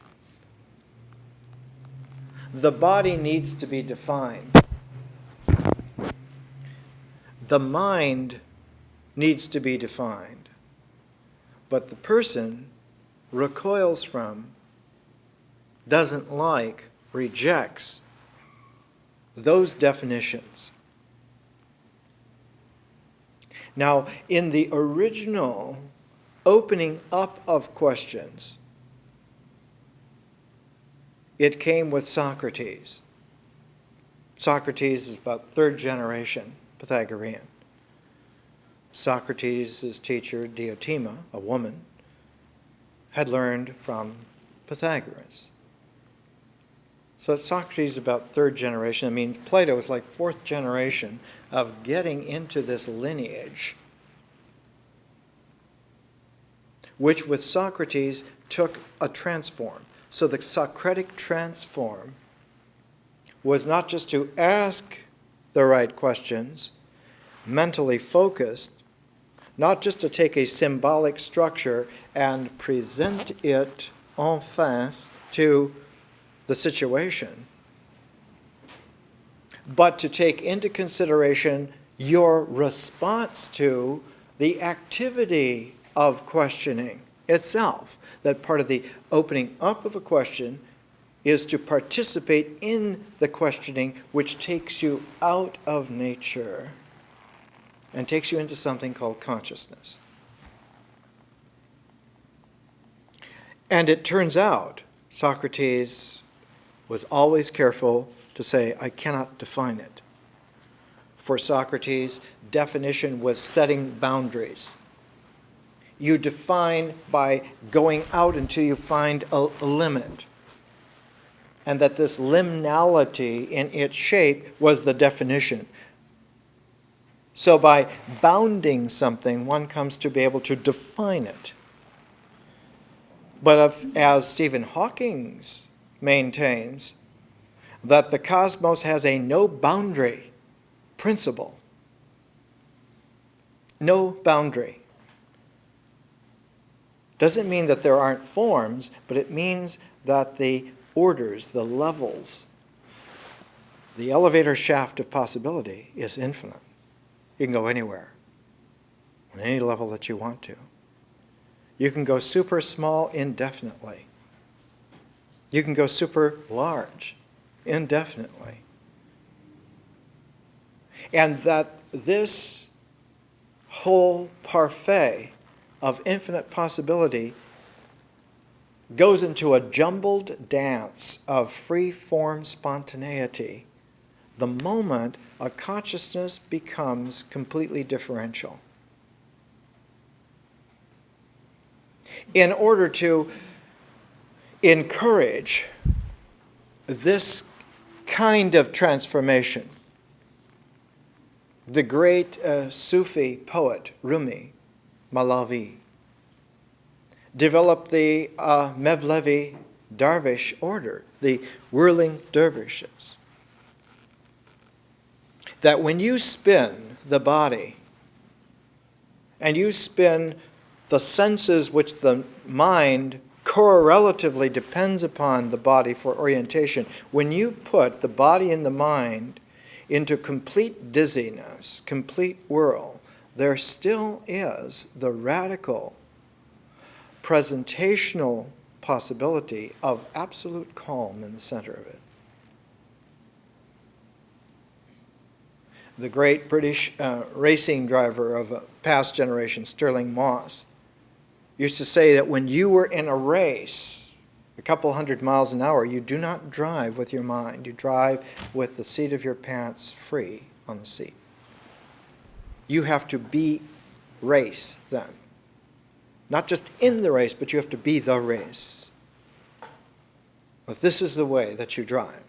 The body needs to be defined. The mind needs to be defined. But the person recoils from, doesn't like, rejects those definitions. Now, in the original opening up of questions, it came with Socrates. Socrates is about third generation Pythagorean. Socrates' teacher, Diotima, a woman, had learned from Pythagoras. So Socrates is about third generation. I mean, Plato was like fourth generation of getting into this lineage, which with Socrates took a transform. So the Socratic transform was not just to ask the right questions, mentally focused, not just to take a symbolic structure and present it en face to the situation, but to take into consideration your response to the activity of questioning itself. That part of the opening up of a question is to participate in the questioning, which takes you out of nature and takes you into something called consciousness. And it turns out Socrates was always careful to say, I cannot define it. For Socrates, definition was setting boundaries. You define by going out until you find a limit. And that this liminality in its shape was the definition. So by bounding something, one comes to be able to define it. But as Stephen Hawking maintains, that the cosmos has a no boundary principle. No boundary. Doesn't mean that there aren't forms, but it means that the orders, the levels, the elevator shaft of possibility is infinite. You can go anywhere, on any level that you want to. You can go super small indefinitely. You can go super large indefinitely. And that this whole parfait of infinite possibility goes into a jumbled dance of free-form spontaneity the moment a consciousness becomes completely differential. In order to encourage this kind of transformation, the great Sufi poet Rumi, Malavi, developed the Mevlevi Darvish order, the whirling dervishes. That when you spin the body and you spin the senses which the mind correlatively depends upon the body for orientation, when you put the body and the mind into complete dizziness, complete whirl, there still is the radical presentational possibility of absolute calm in the center of it. The great British racing driver of a past generation, Stirling Moss, used to say that when you were in a race, a couple 100 miles an hour, you do not drive with your mind. You drive with the seat of your pants free on the seat. You have to be race then. Not just in the race, but you have to be the race. But this is the way that you drive.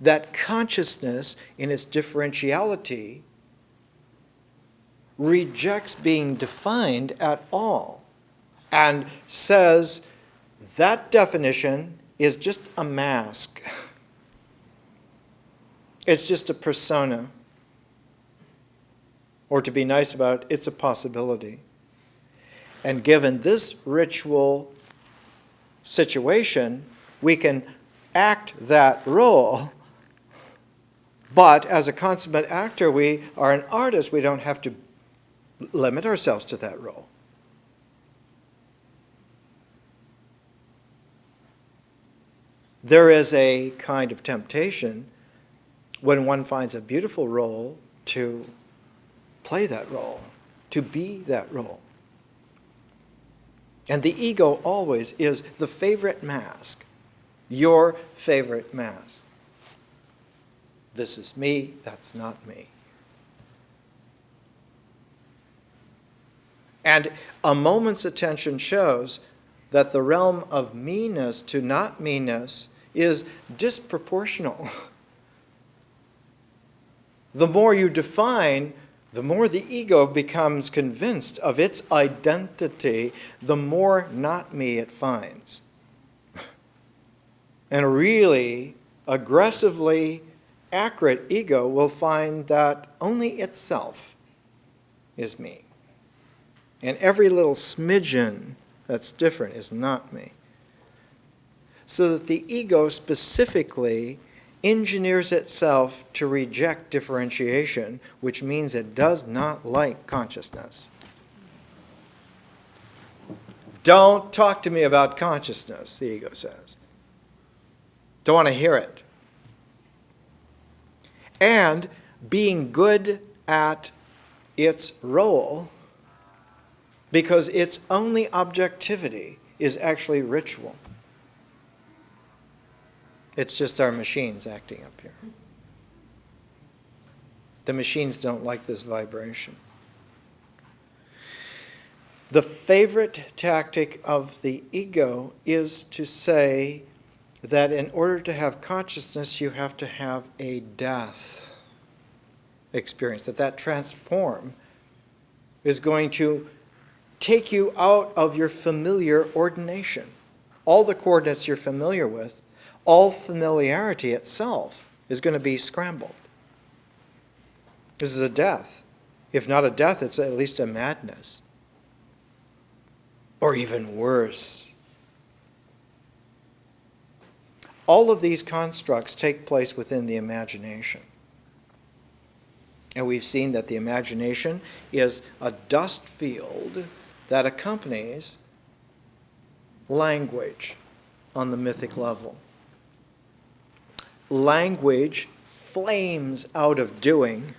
That consciousness in its differentiality rejects being defined at all and says that definition is just a mask. It's just a persona. Or to be nice about it, it's a possibility. And given this ritual situation, we can act that role. But as a consummate actor, we are an artist. We don't have to limit ourselves to that role. There is a kind of temptation when one finds a beautiful role to play that role, to be that role. And the ego always is the favorite mask, your favorite mask. This is me, that's not me. And a moment's attention shows that the realm of me-ness to not me-ness is disproportional. The more you define, the more the ego becomes convinced of its identity, the more not me it finds. And really, aggressively accurate ego will find that only itself is me. And every little smidgen that's different is not me. So that the ego specifically engineers itself to reject differentiation, which means it does not like consciousness. Don't talk to me about consciousness, the ego says. Don't want to hear it. And being good at its role, because its only objectivity is actually ritual. It's just our machines acting up here. The machines don't like this vibration. The favorite tactic of the ego is to say that in order to have consciousness, you have to have a death experience, that transform is going to take you out of your familiar ordination. All the coordinates you're familiar with, all familiarity itself is going to be scrambled. This is a death. If not a death, it's at least a madness. Or even worse. All of these constructs take place within the imagination. And we've seen that the imagination is a dust field that accompanies language on the mythic level. Language flames out of doing,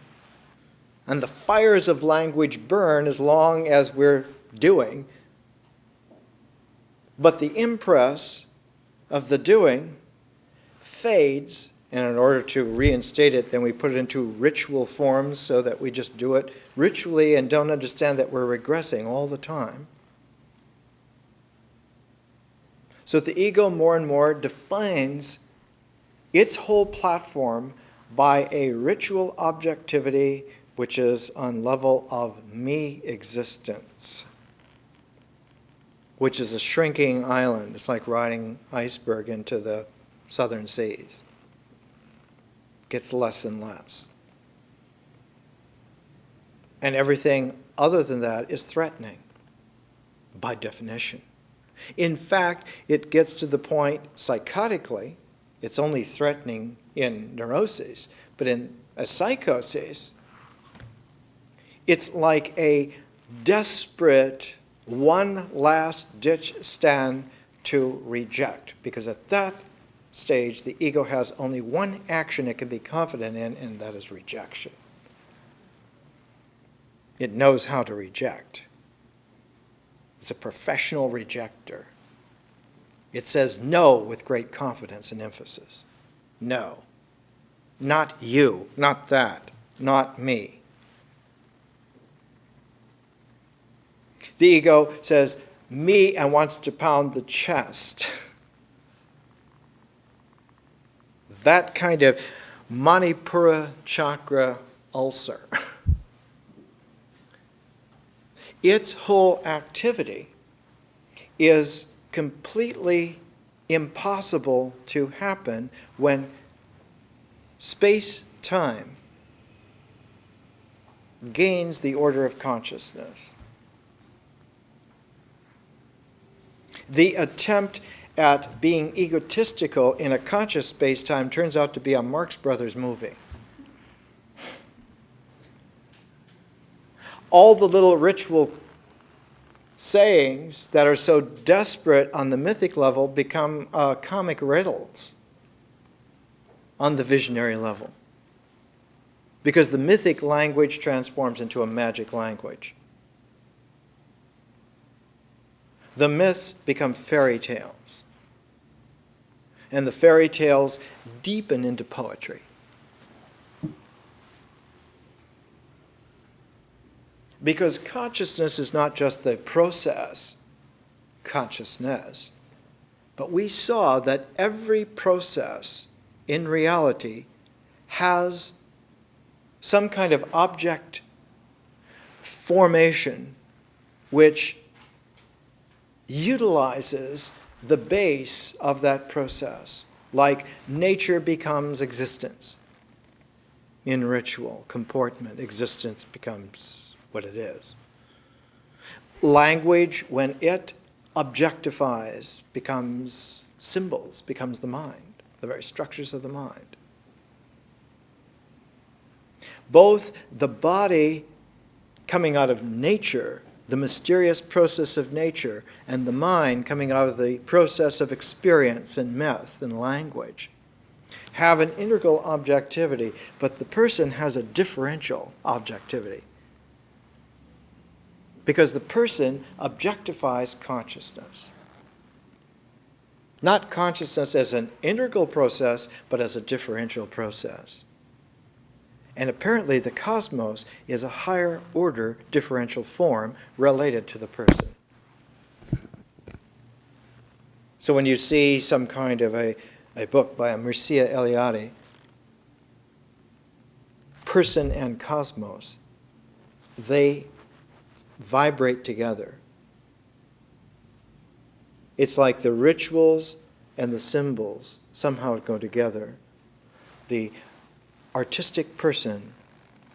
and the fires of language burn as long as we're doing. But the impress of the doing fades, and in order to reinstate it, then we put it into ritual forms so that we just do it ritually and don't understand that we're regressing all the time. So the ego more and more defines its whole platform by a ritual objectivity which is on level of me existence, which is a shrinking island. It's like riding iceberg into the southern seas. Gets less and less. And everything other than that is threatening, by definition. In fact, it gets to the point psychotically, it's only threatening in neuroses, but in a psychosis, it's like a desperate one last ditch stand to reject, because at that stage the ego has only one action it can be confident in, and that is rejection. It knows how to reject. It's a professional rejecter. It says no with great confidence and emphasis. No. Not you, not that, not me. The ego says me and wants to pound the chest. That kind of Manipura chakra ulcer. Its whole activity is completely impossible to happen when space-time gains the order of consciousness. The attempt at being egotistical in a conscious space-time turns out to be a Marx Brothers movie. All the little ritual sayings that are so desperate on the mythic level become comic riddles on the visionary level, because the mythic language transforms into a magic language. The myths become fairy tales, and the fairy tales deepen into poetry. Because consciousness is not just the process, consciousness, but we saw that every process in reality has some kind of object formation which utilizes the base of that process, like nature becomes existence. in ritual, comportment, existence becomes what it is. Language, when it objectifies, becomes symbols, becomes the mind, the very structures of the mind. Both the body coming out of nature, the mysterious process of nature, and the mind coming out of the process of experience and myth and language have an integral objectivity, but the person has a differential objectivity. Because the person objectifies consciousness. Not consciousness as an integral process, but as a differential process. And apparently the cosmos is a higher order differential form related to the person. So when you see some kind of a book by a Mircea Eliade, person and cosmos, they vibrate together. It's like the rituals and the symbols somehow go together. The artistic person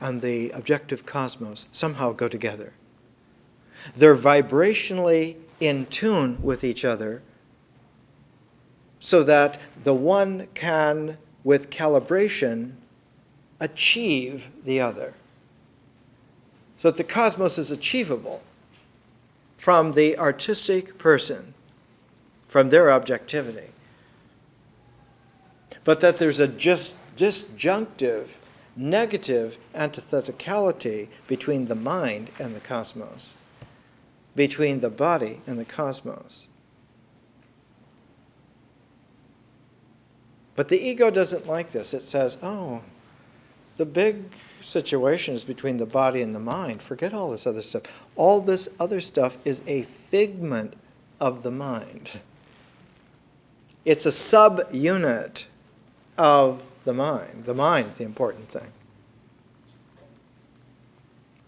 and the objective cosmos somehow go together. They're vibrationally in tune with each other so that the one can, with calibration, achieve the other. So that the cosmos is achievable from the artistic person, from their objectivity. But that there's a disjunctive, negative antithetical between the mind and the cosmos, between the body and the cosmos. But the ego doesn't like this. It says, oh, the big situation is between the body and the mind. Forget all this other stuff. All this other stuff is a figment of the mind. It's a subunit of the mind. The mind is the important thing.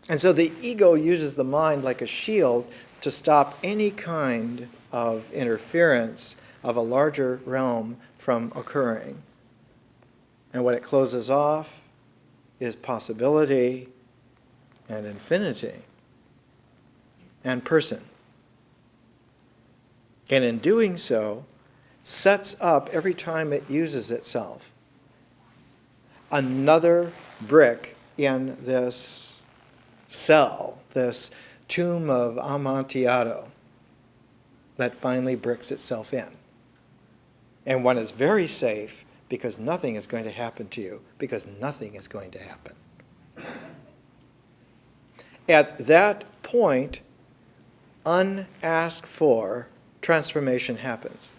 And so the ego uses the mind like a shield to stop any kind of interference of a larger realm from occurring. And what it closes off is possibility and infinity and person. And in doing so, sets up, every time it uses itself, another brick in this cell, this tomb of Amontillado that finally bricks itself in. And one is very safe because nothing is going to happen to you, because nothing is going to happen. At that point, unasked for, transformation happens.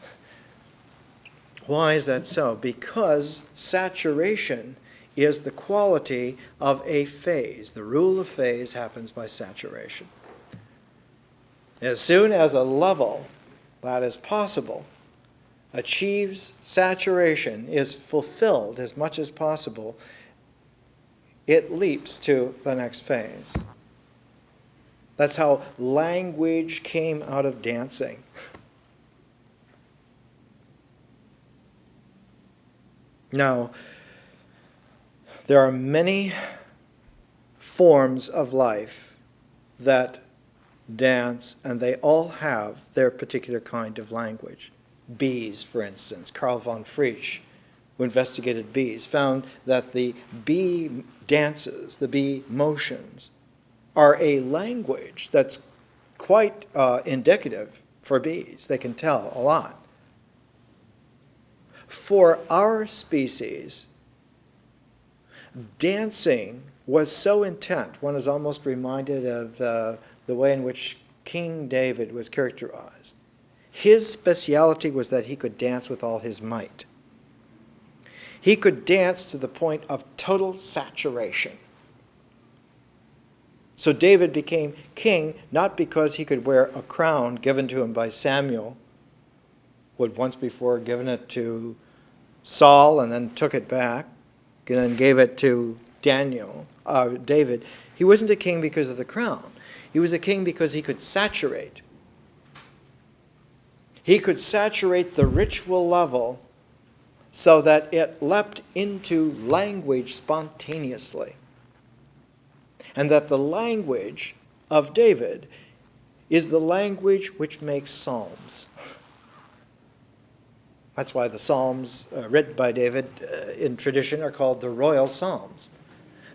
Why is that so? Because saturation is the quality of a phase. The rule of phase happens by saturation. As soon as a level that is possible achieves saturation, is fulfilled as much as possible, it leaps to the next phase. That's how language came out of dancing. Now, there are many forms of life that dance, and they all have their particular kind of language. Bees, for instance. Carl von Frisch, who investigated bees, found that the bee dances, the bee motions, are a language that's quite indicative for bees. They can tell a lot. For our species, dancing was so intent, one is almost reminded of the way in which King David was characterized. His speciality was that he could dance with all his might. He could dance to the point of total saturation. So David became king not because he could wear a crown given to him by Samuel, who had once before given it to Saul and then took it back, and then gave it to David. He wasn't a king because of the crown. He was a king because he could saturate. He could saturate the ritual level so that it leapt into language spontaneously. And that the language of David is the language which makes psalms. That's why the psalms written by David in tradition are called the royal psalms.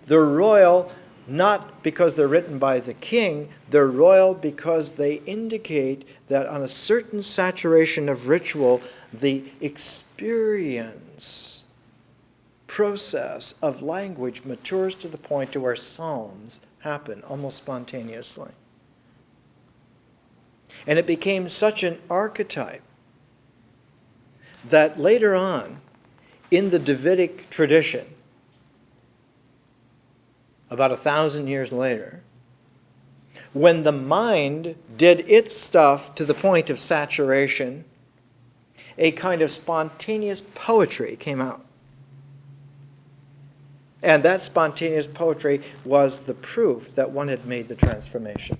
They're royal not because they're written by the king, they're royal because they indicate that on a certain saturation of ritual, the experience process of language matures to the point to where psalms happen almost spontaneously. And it became such an archetype that later on, in the Davidic tradition, about 1,000 years later, when the mind did its stuff to the point of saturation, a kind of spontaneous poetry came out. And that spontaneous poetry was the proof that one had made the transformation.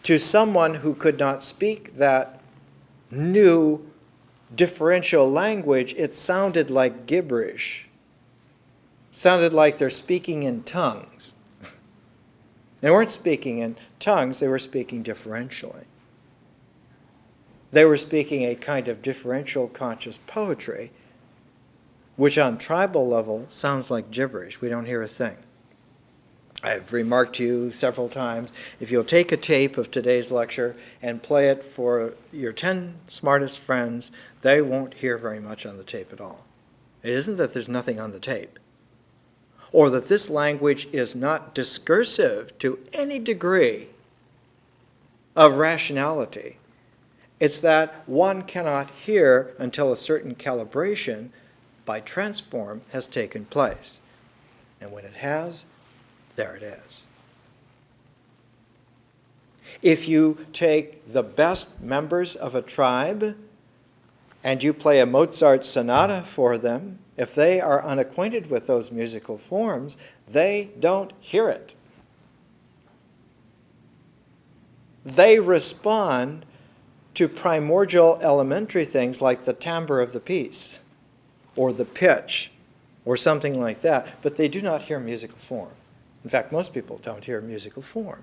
To someone who could not speak that new differential language, it sounded like gibberish. Sounded like they're speaking in tongues. They weren't speaking in tongues, they were speaking differentially. They were speaking a kind of differential conscious poetry, which on tribal level sounds like gibberish. We don't hear a thing. I've remarked to you several times, if you'll take a tape of today's lecture and play it for your 10 smartest friends, they won't hear very much on the tape at all. It isn't that there's nothing on the tape, or that this language is not discursive to any degree of rationality. It's that one cannot hear until a certain calibration by transform has taken place. And when it has, there it is. If you take the best members of a tribe and you play a Mozart sonata for them, if they are unacquainted with those musical forms, they don't hear it. They respond to primordial elementary things like the timbre of the piece or the pitch or something like that, but they do not hear musical form. In fact, most people don't hear musical form.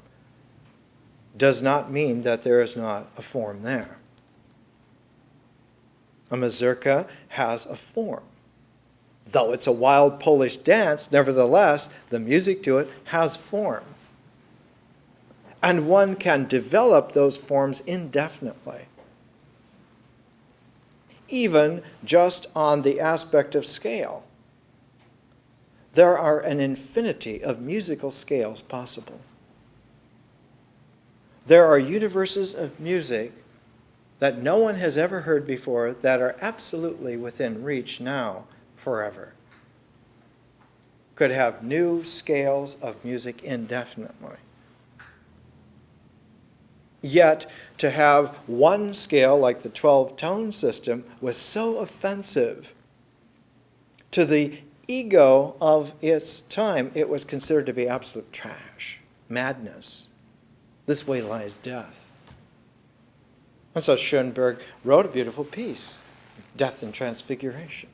Does not mean that there is not a form there. A mazurka has a form. Though it's a wild Polish dance, nevertheless, the music to it has form. And one can develop those forms indefinitely. Even just on the aspect of scale. There are an infinity of musical scales possible. There are universes of music that no one has ever heard before that are absolutely within reach now, forever. Could have new scales of music indefinitely. Yet, to have one scale like the 12-tone system was so offensive to the ego of its time, it was considered to be absolute trash, madness. This way lies death. And so Schoenberg wrote a beautiful piece, Death and Transfiguration,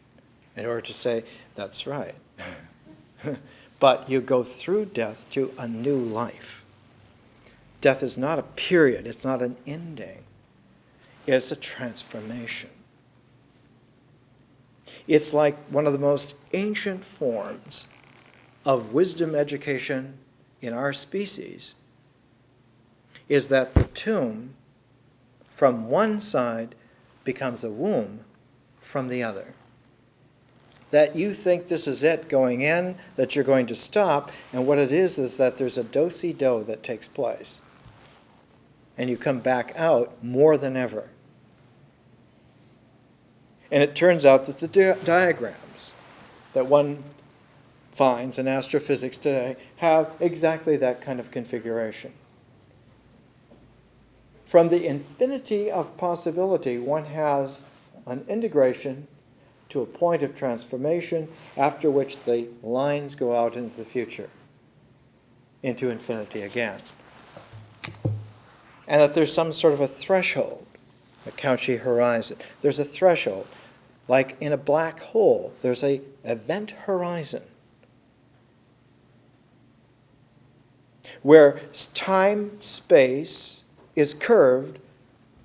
in order to say, that's right. But you go through death to a new life. Death is not a period, it's not an ending. It's a transformation. It's like one of the most ancient forms of wisdom education in our species is that the tomb from one side becomes a womb from the other. That you think this is it going in, that you're going to stop, and what it is that there's a do-si-do that takes place. And you come back out more than ever. And it turns out that the diagrams that one finds in astrophysics today have exactly that kind of configuration. From the infinity of possibility, one has an integration to a point of transformation, after which the lines go out into the future, into infinity again. And that there's some sort of a threshold the Cauchy horizon. There's a threshold. Like in a black hole, there's an event horizon where time-space is curved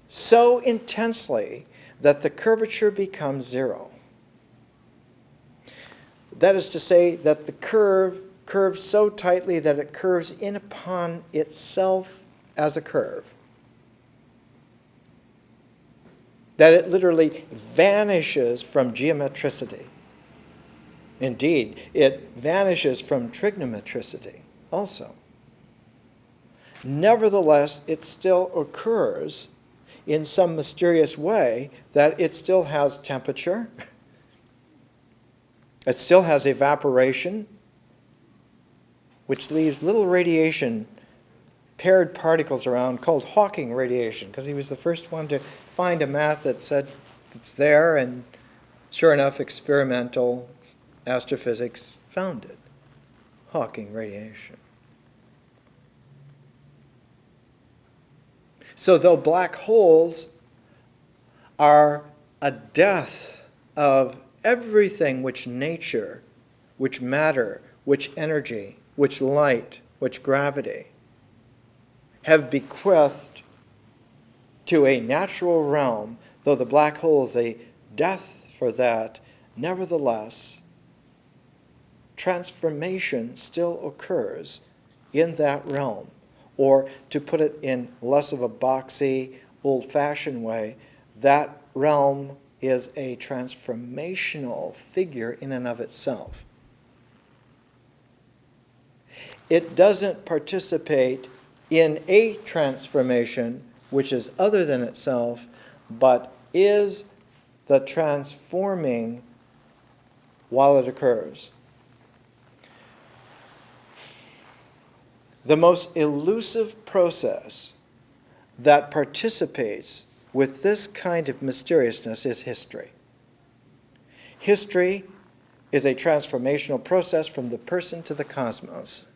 so intensely that the curvature becomes zero. That is to say that the curve curves so tightly that it curves in upon itself as a curve. That it literally vanishes from geometricity. Indeed, it vanishes from trigonometricity also. Nevertheless, it still occurs in some mysterious way that it still has temperature, it still has evaporation, which leaves little radiation, paired particles around, called Hawking radiation, because he was the first one to find a math that said it's there, and sure enough, experimental astrophysics found it. Hawking radiation. So though black holes are a death of everything which nature, which matter, which energy, which light, which gravity have bequeathed to a natural realm, though the black hole is a death for that, nevertheless, transformation still occurs in that realm. Or to put it in less of a boxy, old-fashioned way, that realm is a transformational figure in and of itself. It doesn't participate in a transformation which is other than itself, but is the transforming while it occurs. The most elusive process that participates with this kind of mysteriousness is history. History is a transformational process from the person to the cosmos,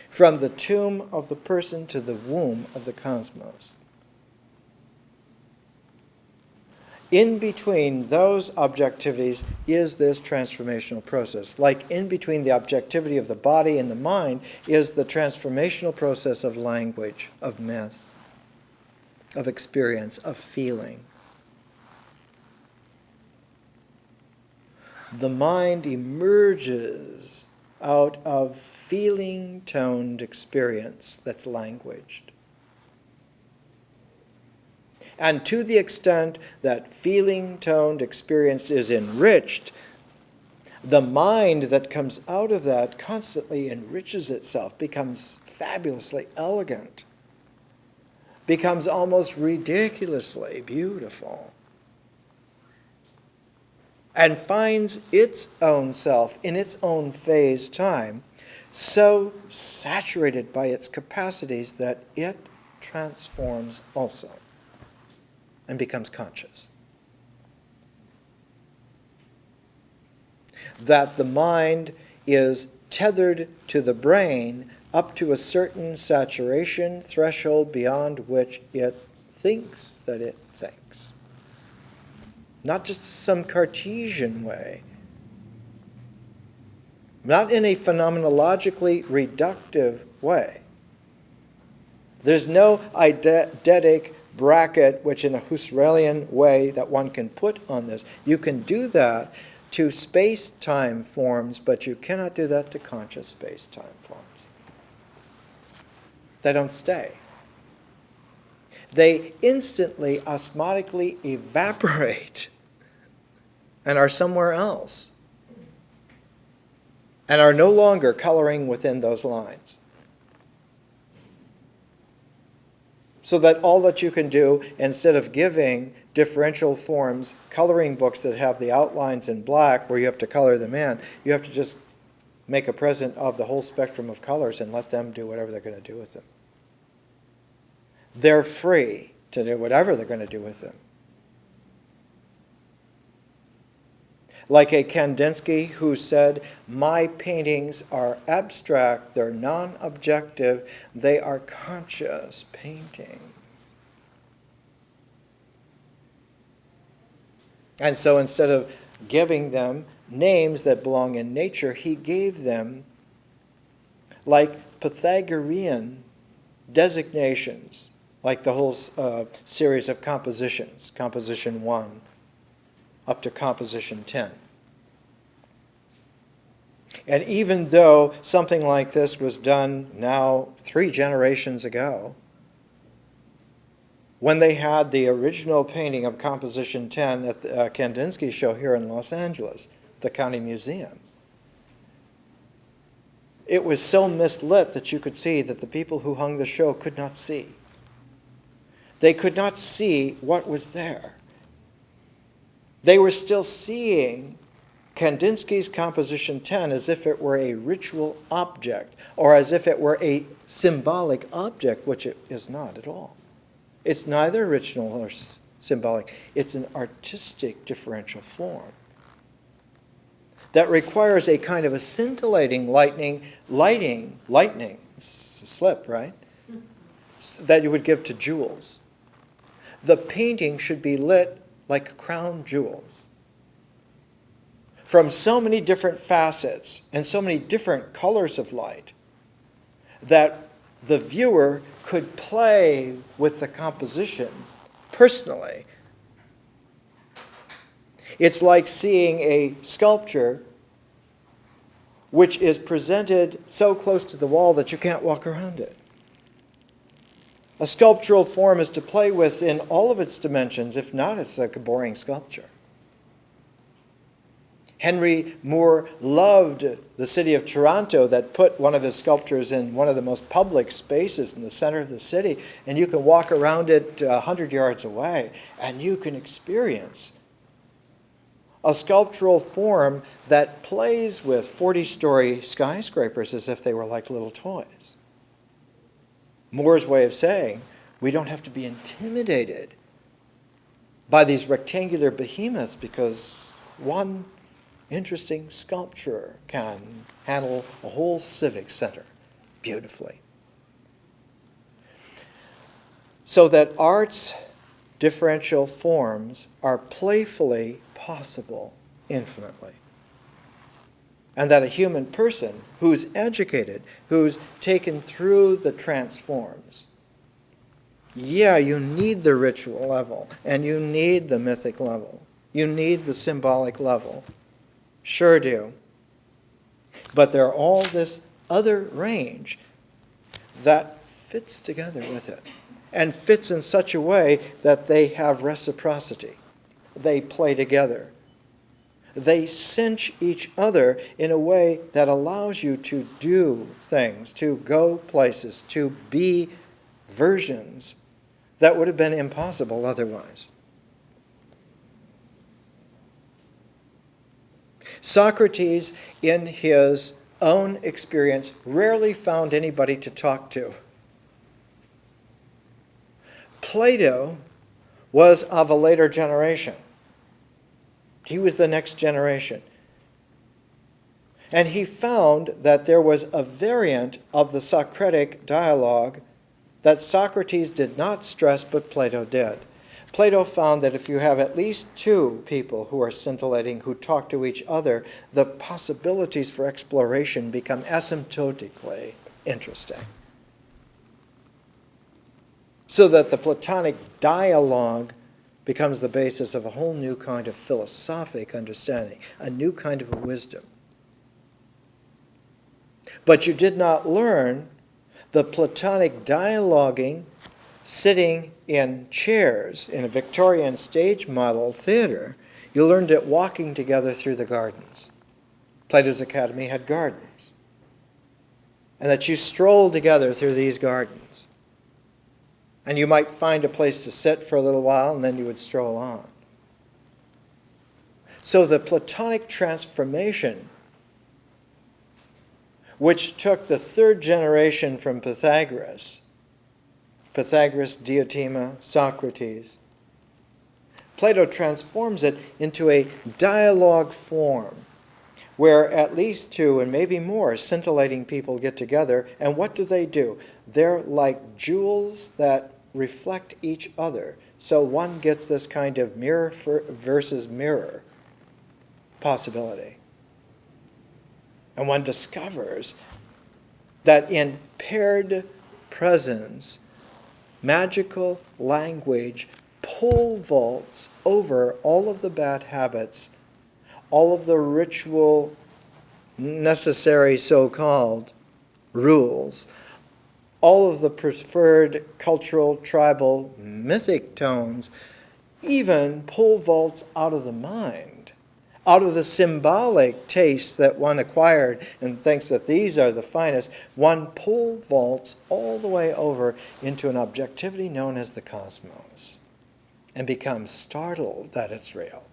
from the tomb of the person to the womb of the cosmos. In between those objectivities is this transformational process. Like in between the objectivity of the body and the mind is the transformational process of language, of myth, of experience, of feeling. The mind emerges out of feeling-toned experience that's languaged. And to the extent that feeling-toned experience is enriched, the mind that comes out of that constantly enriches itself, becomes fabulously elegant, becomes almost ridiculously beautiful, and finds its own self in its own phase time so saturated by its capacities that it transforms also and becomes conscious. That the mind is tethered to the brain up to a certain saturation threshold beyond which it thinks that it thinks. Not just some Cartesian way, not in a phenomenologically reductive way. There's no eidetic bracket which in a Husserlian way that one can put on this. You can do that to space-time forms, but you cannot do that to conscious space-time forms. They don't stay. They instantly, osmotically evaporate and are somewhere else and are no longer coloring within those lines. So that all that you can do, instead of giving differential forms, coloring books that have the outlines in black where you have to color them in, you have to just make a present of the whole spectrum of colors and let them do whatever they're going to do with them. They're free to do whatever they're going to do with them. Like a Kandinsky who said, "My paintings are abstract, they're non-objective, they are conscious paintings." And so instead of giving them names that belong in nature, he gave them like Pythagorean designations, like the whole series of compositions, composition 1 up to composition 10. And even though something like this was done now 3 generations ago, when they had the original painting of Composition 10 at the Kandinsky show here in Los Angeles, the County Museum, it was so mislit that you could see that the people who hung the show could not see. They could not see what was there. They were still seeing Kandinsky's Composition 10 as if it were a ritual object, or as if it were a symbolic object, which it is not at all. It's neither ritual nor symbolic. It's an artistic differential form that requires a kind of a scintillating lighting, it's a slip, right? That you would give to jewels. The painting should be lit like crown jewels from so many different facets and so many different colors of light that the viewer could play with the composition personally. It's like seeing a sculpture which is presented so close to the wall that you can't walk around it. A sculptural form is to play with in all of its dimensions. If not, it's like a boring sculpture. Henry Moore loved the city of Toronto that put one of his sculptures in one of the most public spaces in the center of the city, and you can walk around it 100 yards away, and you can experience a sculptural form that plays with 40-story skyscrapers as if they were like little toys. Moore's way of saying, we don't have to be intimidated by these rectangular behemoths because one interesting sculpture can handle a whole civic center beautifully. So that art's differential forms are playfully possible infinitely. And that a human person who's educated, who's taken through the transforms, yeah, you need the ritual level, and you need the mythic level. You need the symbolic level. Sure do. But there are all this other range that fits together with it, and fits in such a way that they have reciprocity. They play together. They cinch each other in a way that allows you to do things, to go places, to be versions that would have been impossible otherwise. Socrates, in his own experience, rarely found anybody to talk to. Plato was of a later generation. He was the next generation. And he found that there was a variant of the Socratic dialogue that Socrates did not stress, but Plato did. Plato found that if you have at least 2 people who are scintillating, who talk to each other, the possibilities for exploration become asymptotically interesting. So that the Platonic dialogue becomes the basis of a whole new kind of philosophic understanding, a new kind of wisdom. But you did not learn the Platonic dialoguing sitting in chairs in a Victorian stage model theater. You learned it walking together through the gardens. Plato's Academy had gardens. And that you strolled together through these gardens. And you might find a place to sit for a little while, and then you would stroll on. So the Platonic transformation, which took the 3rd generation from Pythagoras, Diotima, Socrates, Plato transforms it into a dialogue form where at least 2 and maybe more scintillating people get together. And what do? They're like jewels that reflect each other So one gets this kind of mirror versus mirror possibility. And one discovers that in paired presence, magical language pole vaults over all of the bad habits, all of the ritual necessary so-called rules, all of the preferred cultural, tribal, mythic tones, even pole vaults out of the mind, out of the symbolic tastes that one acquired and thinks that these are the finest. One pole vaults all the way over into an objectivity known as the cosmos and becomes startled that it's real.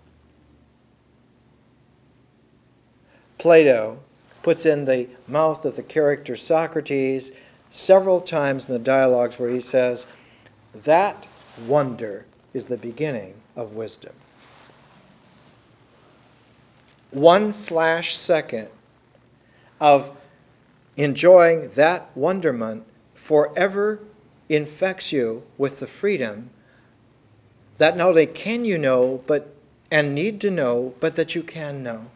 Plato puts in the mouth of the character Socrates several times in the dialogues where he says, that wonder is the beginning of wisdom. One flash second of enjoying that wonderment forever infects you with the freedom that not only can you know and need to know, but that you can know.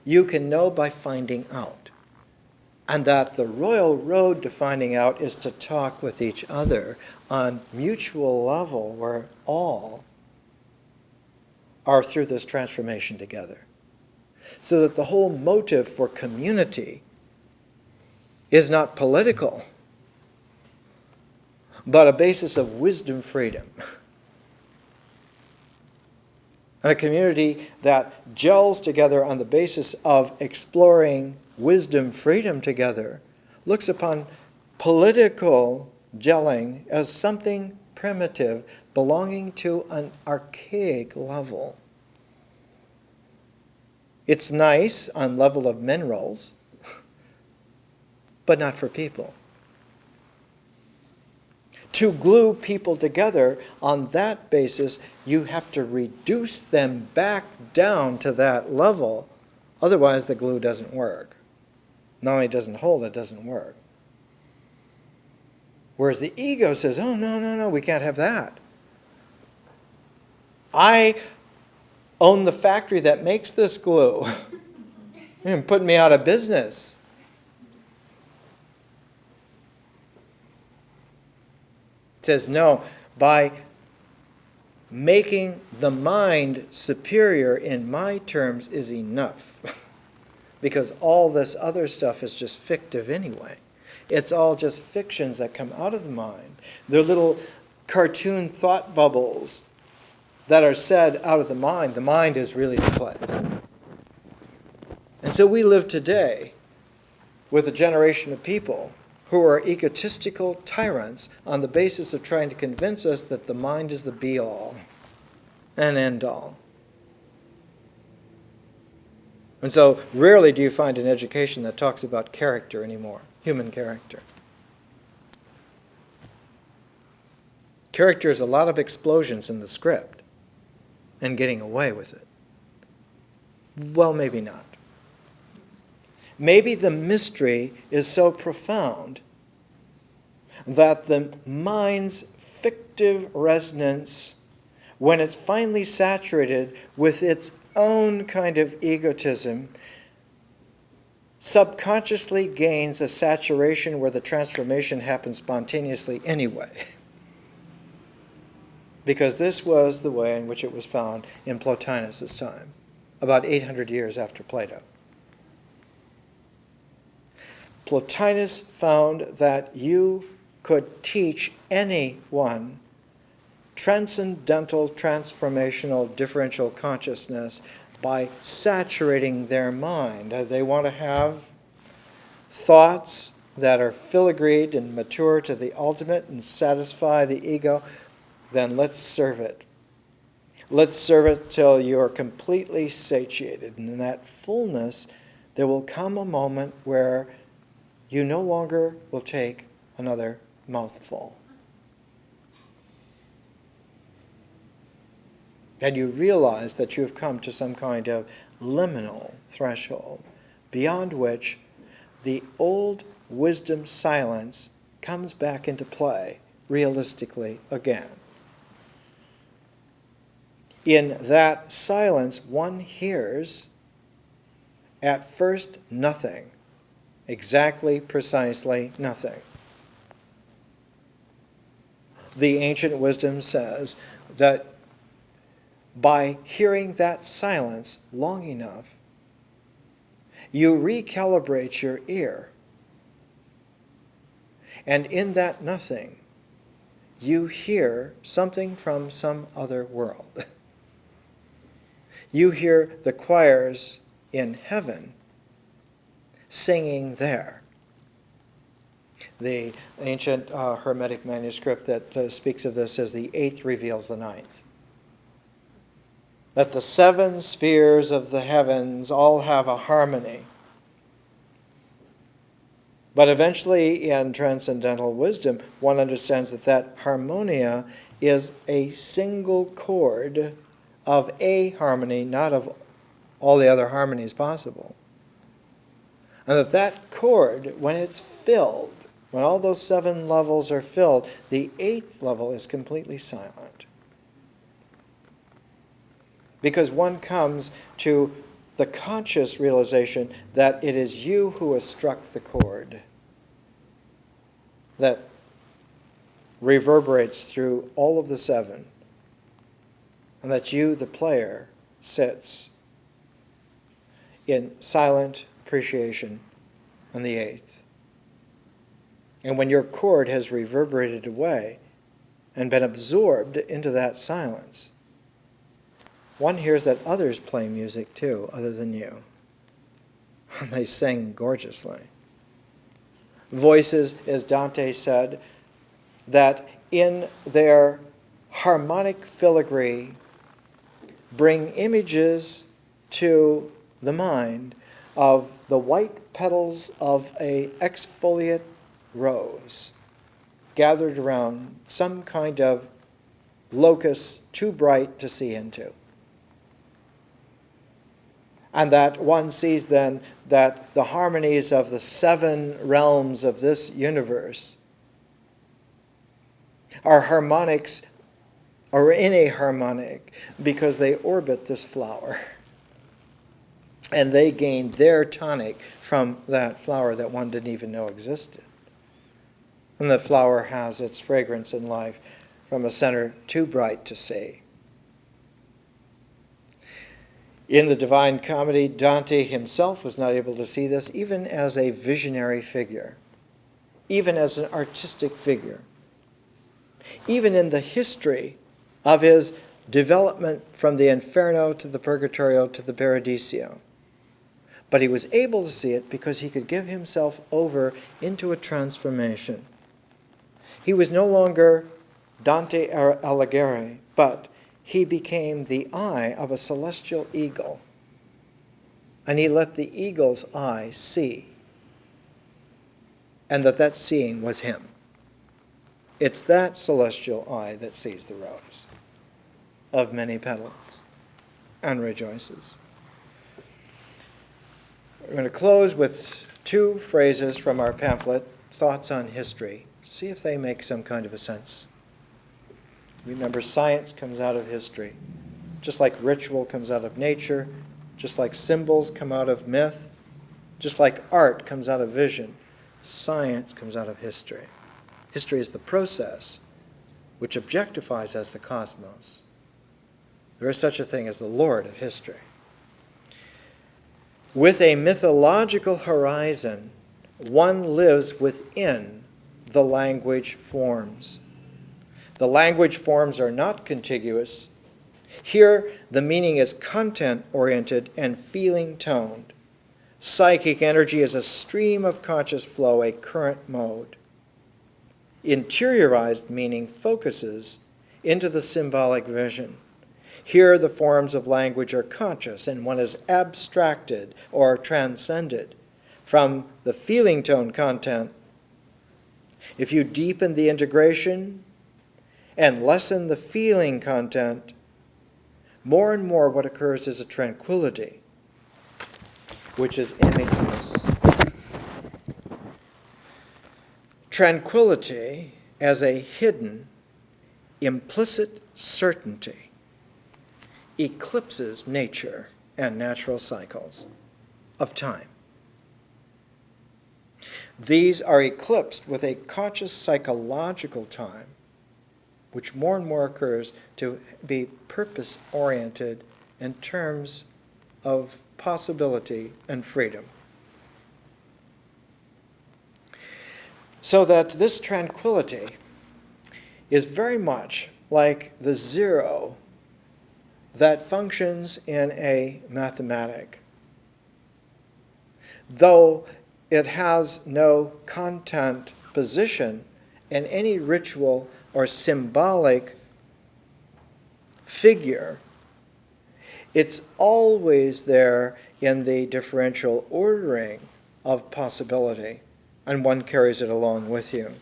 You can know by finding out. And that the royal road to finding out is to talk with each other on mutual level where all are through this transformation together. So that the whole motive for community is not political, but a basis of wisdom freedom. And a community that gels together on the basis of exploring wisdom freedom together looks upon political gelling as something primitive belonging to an archaic level. It's nice on level of minerals, but not for people. To glue people together on that basis, you have to reduce them back down to that level. Otherwise, the glue doesn't work. Not only doesn't hold, it doesn't work. Whereas the ego says, oh, no, we can't have that. I own the factory that makes this glue. You're putting me out of business. It says, no, by making the mind superior in my terms is enough. Because all this other stuff is just fictive anyway. It's all just fictions that come out of the mind. They're little cartoon thought bubbles that are said out of the mind. The mind is really the place. And so we live today with a generation of people who are egotistical tyrants on the basis of trying to convince us that the mind is the be-all and end-all. And so rarely do you find an education that talks about character anymore, human character. Character is a lot of explosions in the script and getting away with it. Well, maybe not. Maybe the mystery is so profound that the mind's fictive resonance, when it's finally saturated with its own kind of egotism, subconsciously gains a saturation where the transformation happens spontaneously anyway. Because this was the way in which it was found in Plotinus' time, about 800 years after Plato. Plotinus found that you could teach anyone transcendental, transformational, differential consciousness by saturating their mind. They want to have thoughts that are filigreed and mature to the ultimate and satisfy the ego. Then let's serve it. Let's serve it till you're completely satiated. And in that fullness, there will come a moment where you no longer will take another mouthful. And you realize that you have come to some kind of liminal threshold, beyond which the old wisdom silence comes back into play realistically again. In that silence, one hears at first nothing, exactly, precisely nothing. The ancient wisdom says that by hearing that silence long enough, you recalibrate your ear. And in that nothing, you hear something from some other world. You hear the choirs in heaven singing there. The ancient Hermetic manuscript that speaks of this says the eighth reveals the ninth. That the seven spheres of the heavens all have a harmony. But eventually, in transcendental wisdom, one understands that that harmonia is a single chord of a harmony, not of all the other harmonies possible. And that that chord, when it's filled, when all those seven levels are filled, the eighth level is completely silent. Because one comes to the conscious realization that it is you who has struck the chord that reverberates through all of the seven, and that you, the player, sits in silent appreciation on the eighth. And when your chord has reverberated away and been absorbed into that silence, one hears that others play music too, other than you. And they sing gorgeously. Voices, as Dante said, that in their harmonic filigree bring images to the mind of the white petals of an exfoliate rose gathered around some kind of locus too bright to see into. And that one sees then that the harmonies of the seven realms of this universe are harmonics, or in a harmonic, because they orbit this flower. And they gain their tonic from that flower that one didn't even know existed. And the flower has its fragrance and life from a center too bright to see. In the Divine Comedy, Dante himself was not able to see this, even as a visionary figure, even as an artistic figure, even in the history of his development from the Inferno to the Purgatorio to the Paradiso. But he was able to see it because he could give himself over into a transformation. He was no longer Dante Alighieri, but he became the eye of a celestial eagle. And he let the eagle's eye see. And that seeing was him. It's that celestial eye that sees the rose of many petals and rejoices. We're going to close with two phrases from our pamphlet, Thoughts on History. See if they make some kind of a sense. Remember, science comes out of history. Just like ritual comes out of nature, just like symbols come out of myth, just like art comes out of vision, science comes out of history. History is the process which objectifies as the cosmos. There is such a thing as the Lord of history. With a mythological horizon, one lives within the language forms. The language forms are not contiguous. Here, the meaning is content-oriented and feeling-toned. Psychic energy is a stream of conscious flow, a current mode. Interiorized meaning focuses into the symbolic vision. Here, the forms of language are conscious, and one is abstracted or transcended from the feeling-tone content. If you deepen the integration and lessen the feeling content, more and more what occurs is a tranquility, which is imageless. Tranquility as a hidden, implicit certainty eclipses nature and natural cycles of time. These are eclipsed with a conscious psychological time, which more and more occurs to be purpose-oriented in terms of possibility and freedom. So that this tranquility is very much like the zero that functions in a mathematic. Though it has no content position in any ritual or symbolic figure, it's always there in the differential ordering of possibility, and one carries it along with you.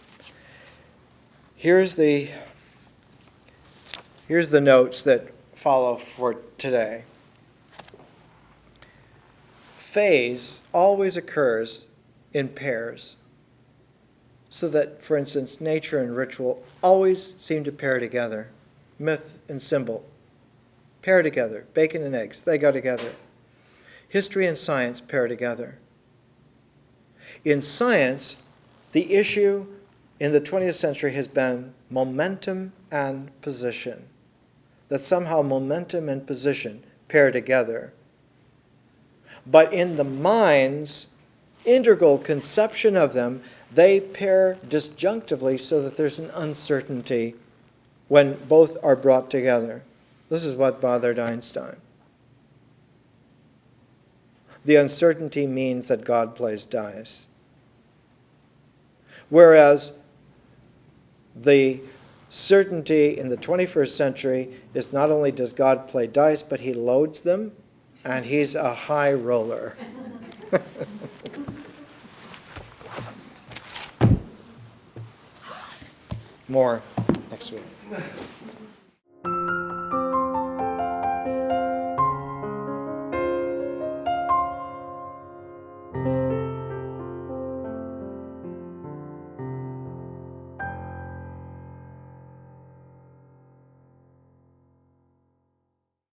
Here's the notes that follow for today. Phase always occurs in pairs, so that, for instance, nature and ritual always seem to pair together. Myth and symbol pair together. Bacon and eggs, they go together. History and science pair together. In science, the issue in the 20th century has been momentum and position, that somehow momentum and position pair together. But in the mind's integral conception of them, they pair disjunctively so that there's an uncertainty when both are brought together. This is what bothered Einstein. The uncertainty means that God plays dice. Whereas the certainty in the 21st century is not only does God play dice, but he loads them, and he's a high roller. More next week.